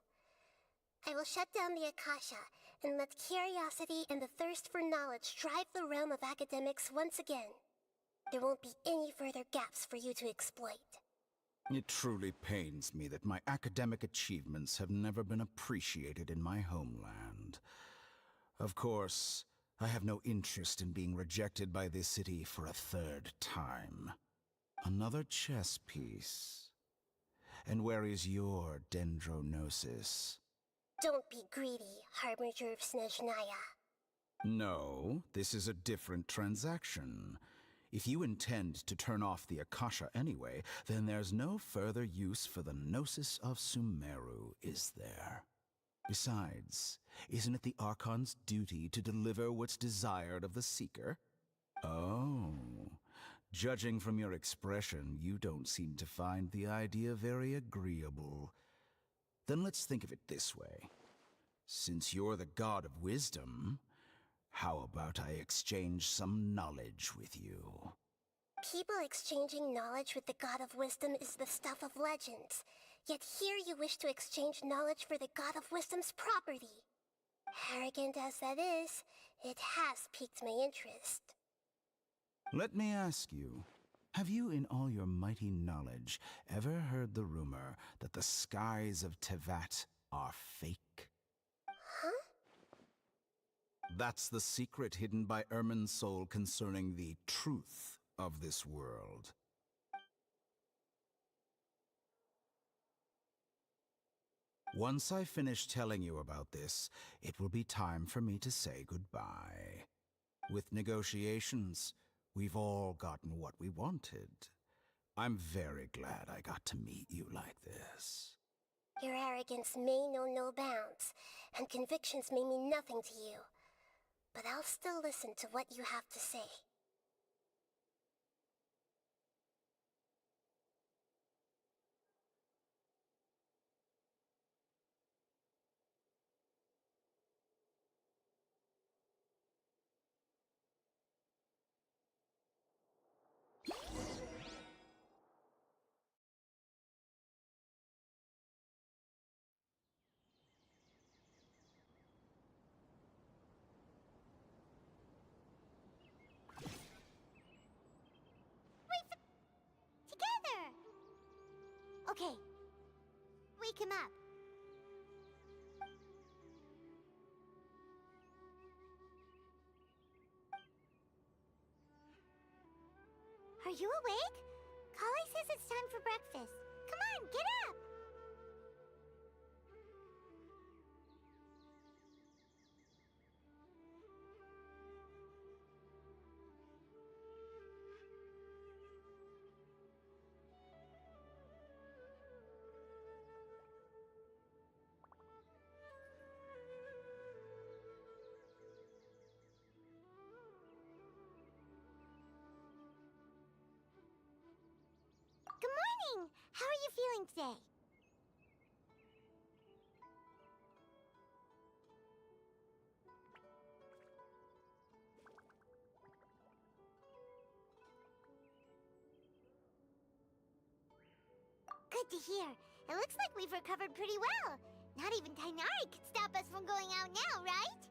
I will shut down the Akasha and let curiosity and the thirst for knowledge drive the realm of academics once again. There won't be any further gaps for you to exploit. It truly pains me that my academic achievements have never been appreciated in my homeland. Of course, I have no interest in being rejected by this city for a third time. Another chess piece. And where is your dendronosis? Don't be greedy, Harbinger of Snezhnaya. No, this is a different transaction. If you intend to turn off the Akasha anyway, then there's no further use for the Gnosis of Sumeru, is there? Besides, isn't it the Archon's duty to deliver what's desired of the Seeker? Oh, judging from your expression, you don't seem to find the idea very agreeable. Then let's think of it this way. Since you're the god of wisdom, how about I exchange some knowledge with you? People exchanging knowledge with the God of Wisdom is the stuff of legends. Yet here you wish to exchange knowledge for the God of Wisdom's property. Arrogant as that is, it has piqued my interest. Let me ask you, have you in all your mighty knowledge ever heard the rumor that the skies of Teyvat are fake? Huh? That's the secret hidden by Irminsul concerning the truth of this world. Once I finish telling you about this, it will be time for me to say goodbye. With negotiations, we've all gotten what we wanted. I'm very glad I got to meet you like this. Your arrogance may know no bounds, and convictions may mean nothing to you. But I'll still listen to what you have to say. Together! Okay. Wake him up. Are you awake? Kali says it's time for breakfast. Come on, get up! morning. How are you feeling today? Good to hear. It looks like we've recovered pretty well. Not even Tainari could stop us from going out now, right?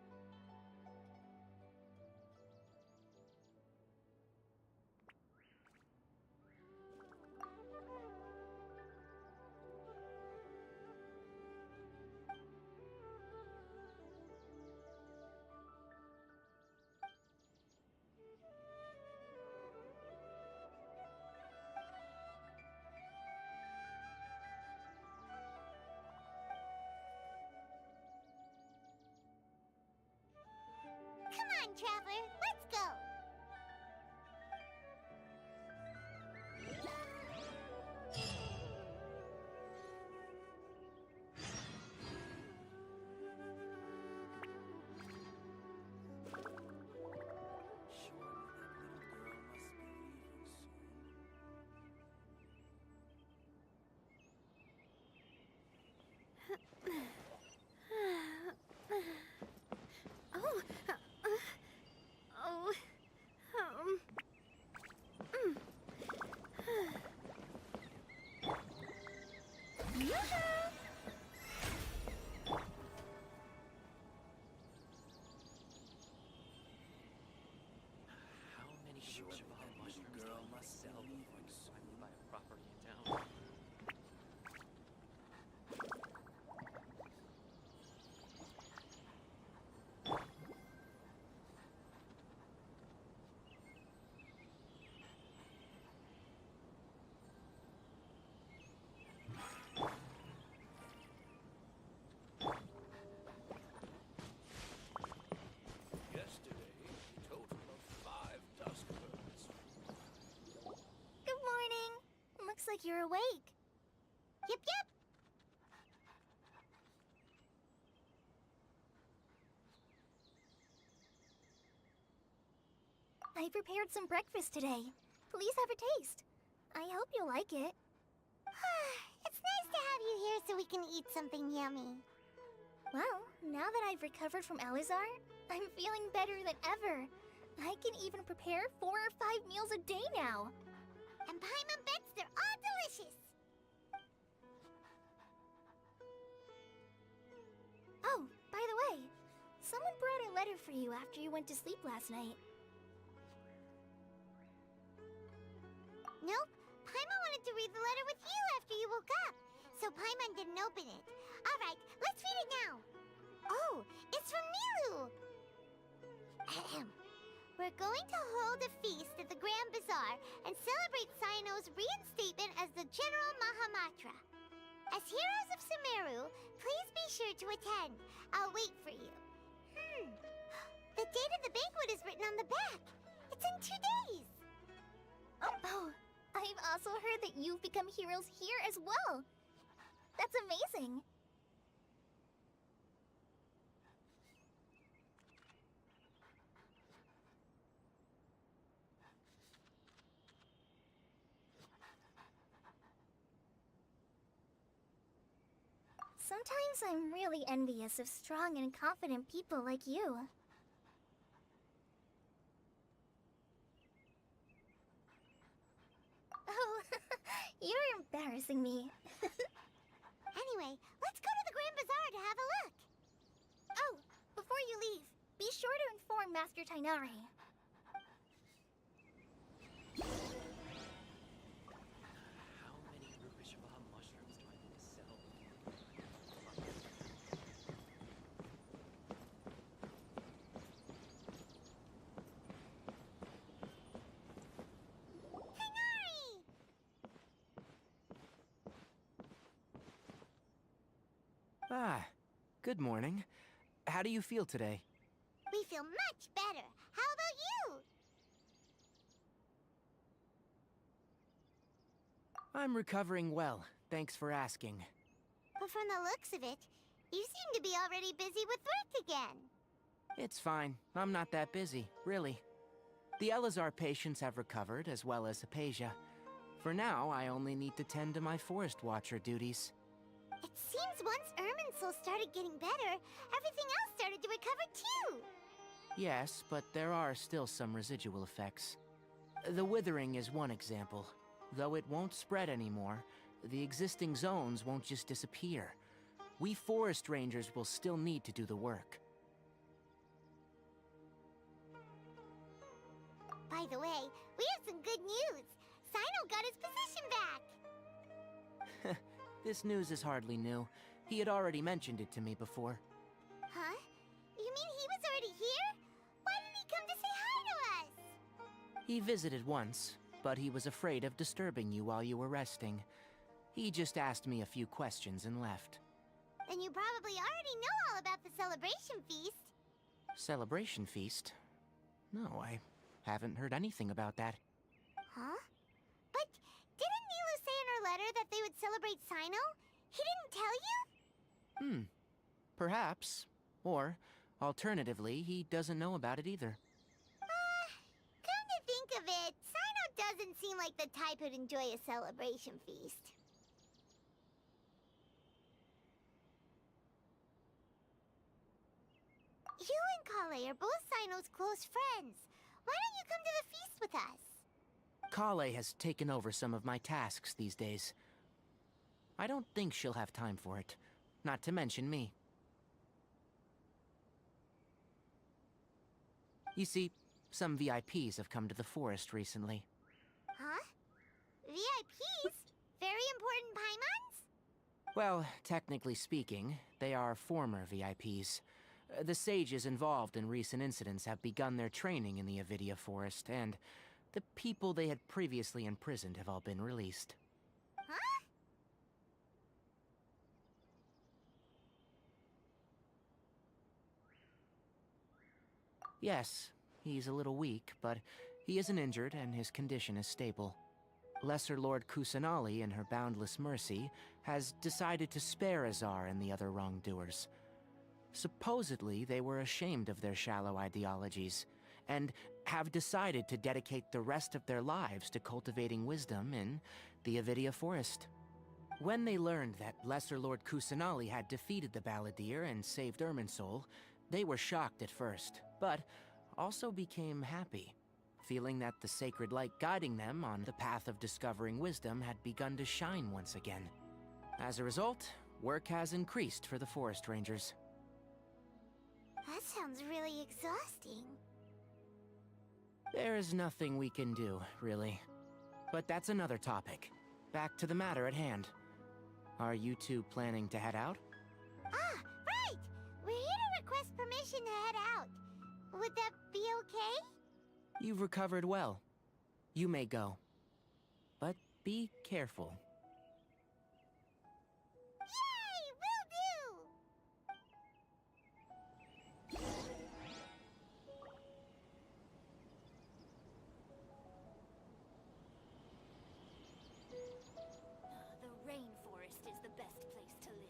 Come on, Traveler, let's go! How many short mushrooms girl must sell before I can buy a property in town? Yesterday, a total of 5 dusk birds. Good morning. Looks like you're awake. Yep, yep! I prepared some breakfast today. Please have a taste. I hope you'll like it. It's nice to have you here so we can eat something yummy. Well, now that I've recovered from Alizar, I'm feeling better than ever. I can even prepare 4 or 5 meals a day now. And Paimon bets they're all delicious. Oh, by the way, someone brought a letter for you after you went to sleep last night. Nope, Paimon wanted to read the letter with you after you woke up, so Paimon didn't open it. Alright, let's read it now. Oh, it's from Milu! Ahem. We're going to hold a feast at the Grand Bazaar and celebrate Cyano's reinstatement as the General Mahamatra. As heroes of Sumeru, please be sure to attend. I'll wait for you. The date of the banquet is written on the back. It's in 2 days. Oh, I've also heard that you've become heroes here as well. That's amazing. Sometimes I'm really envious of strong and confident people like you. Oh, you're embarrassing me. Anyway, let's go to the Grand Bazaar to have a look. Oh, before you leave, be sure to inform Master Tainari. How many Rupeshava mushrooms do I need to sell? Tainari! Ah, good morning. How do you feel today? We feel much better. How about you? I'm recovering well, thanks for asking. But from the looks of it, you seem to be already busy with work again. It's fine, I'm not that busy, really. The Elazar patients have recovered, as well as Apasia. For now, I only need to tend to my forest watcher duties. It seems once Irminsul started getting better, everything else started to recover too. Yes, but there are still some residual effects. The withering is one example. Though it won't spread anymore, the existing zones won't just disappear. We forest rangers will still need to do the work. By the way, we have some good news. Sino got his position back. This news is hardly new. He had already mentioned it to me before. Huh? You mean he was already here? Why didn't he come to say hi to us? He visited once, but he was afraid of disturbing you while you were resting. He just asked me a few questions and left. Then you probably already know all about the celebration feast. Celebration feast? No, I haven't heard anything about that. Huh? But didn't Nilu say in her letter that they would celebrate Sino? He didn't tell you? Perhaps. Or, alternatively, he doesn't know about it either. Come to think of it, Sino doesn't seem like the type who'd enjoy a celebration feast. You and Kale are both Sino's close friends. Why don't you come to the feast with us? Kale has taken over some of my tasks these days. I don't think she'll have time for it. Not to mention me. You see, some VIPs have come to the forest recently. Huh? VIPs? Very important Paimons? Well, technically speaking, they are former VIPs. The sages involved in recent incidents have begun their training in the Avidia Forest, and the people they had previously imprisoned have all been released. Huh? Yes, he's a little weak, but he isn't injured and his condition is stable. Lesser Lord Kusanali, in her boundless mercy, has decided to spare Azar and the other wrongdoers. Supposedly, they were ashamed of their shallow ideologies, and have decided to dedicate the rest of their lives to cultivating wisdom in the Avidia Forest. When they learned that Lesser Lord Kusanali had defeated the Balladeer and saved Irminsul, they were shocked at first, but also became happy, feeling that the sacred light guiding them on the path of discovering wisdom had begun to shine once again. As a result, work has increased for the Forest Rangers. That sounds really exhausting. There is nothing we can do, really. But that's another topic. Back to the matter at hand. Are you two planning to head out? Ah, right! We're here to request permission to head out. Would that be okay? You've recovered well. You may go. But be careful. Yay! Will do! The rainforest is the best place to live.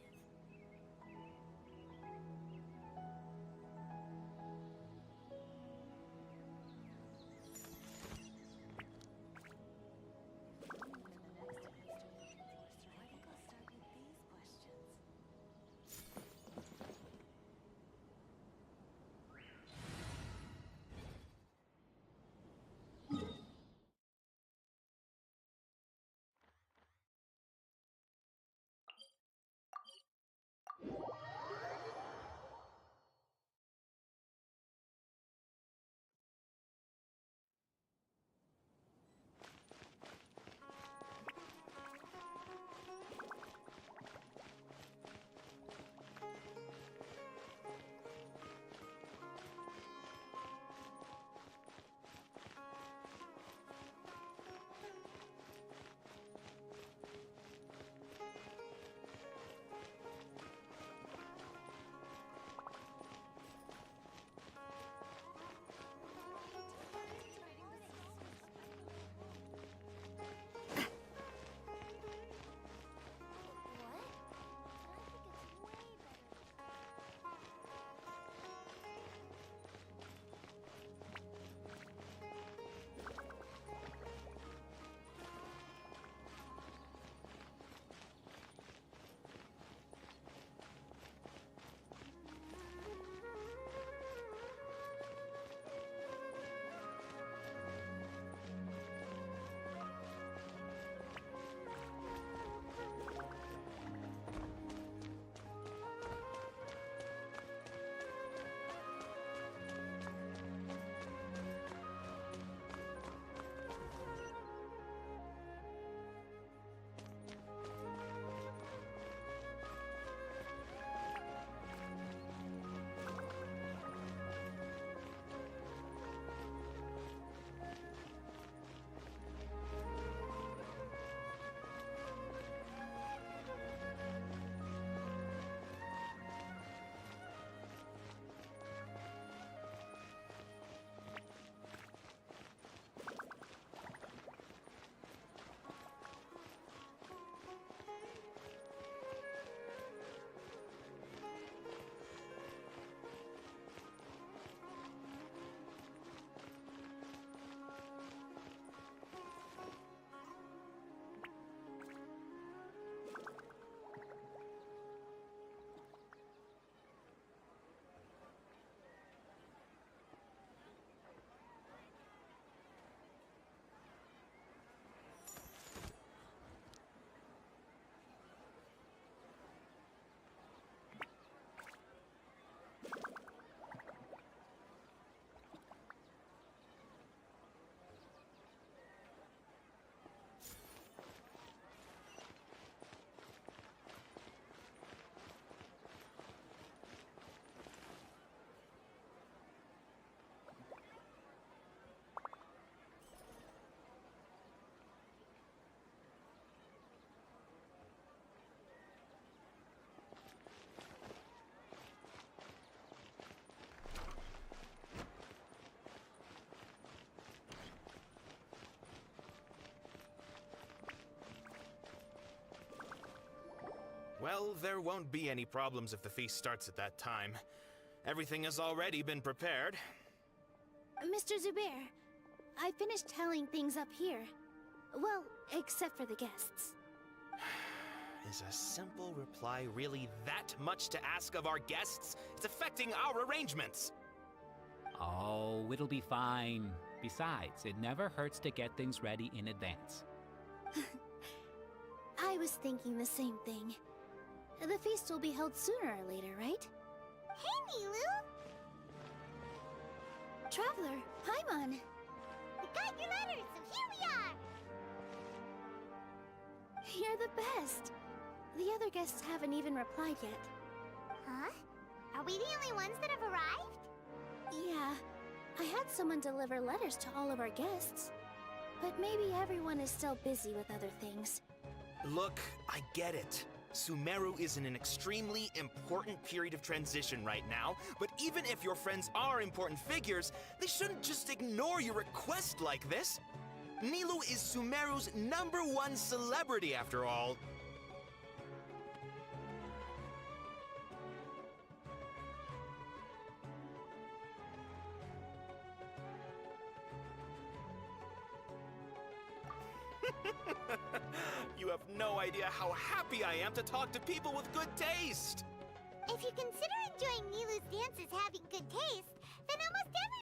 Well, there won't be any problems if the feast starts at that time. Everything has already been prepared. Mr. Zubair, I finished tallying things up here. Well, except for the guests. Is a simple reply really that much to ask of our guests? It's affecting our arrangements. Oh, it'll be fine. Besides, it never hurts to get things ready in advance. I was thinking the same thing. The feast will be held sooner or later, right? Hey, Nilu! Traveler, Paimon! We got your letters, so here we are! You're the best! The other guests haven't even replied yet. Huh? Are we the only ones that have arrived? Yeah. I had someone deliver letters to all of our guests. But maybe everyone is still busy with other things. Look, I get it. Sumeru is in an extremely important period of transition right now, but even if your friends are important figures, they shouldn't just ignore your request like this. Nilou is Sumeru's #1 celebrity after all. You have no idea how happy I am to talk to people with good taste! If you consider enjoying Nilu's dances having good taste,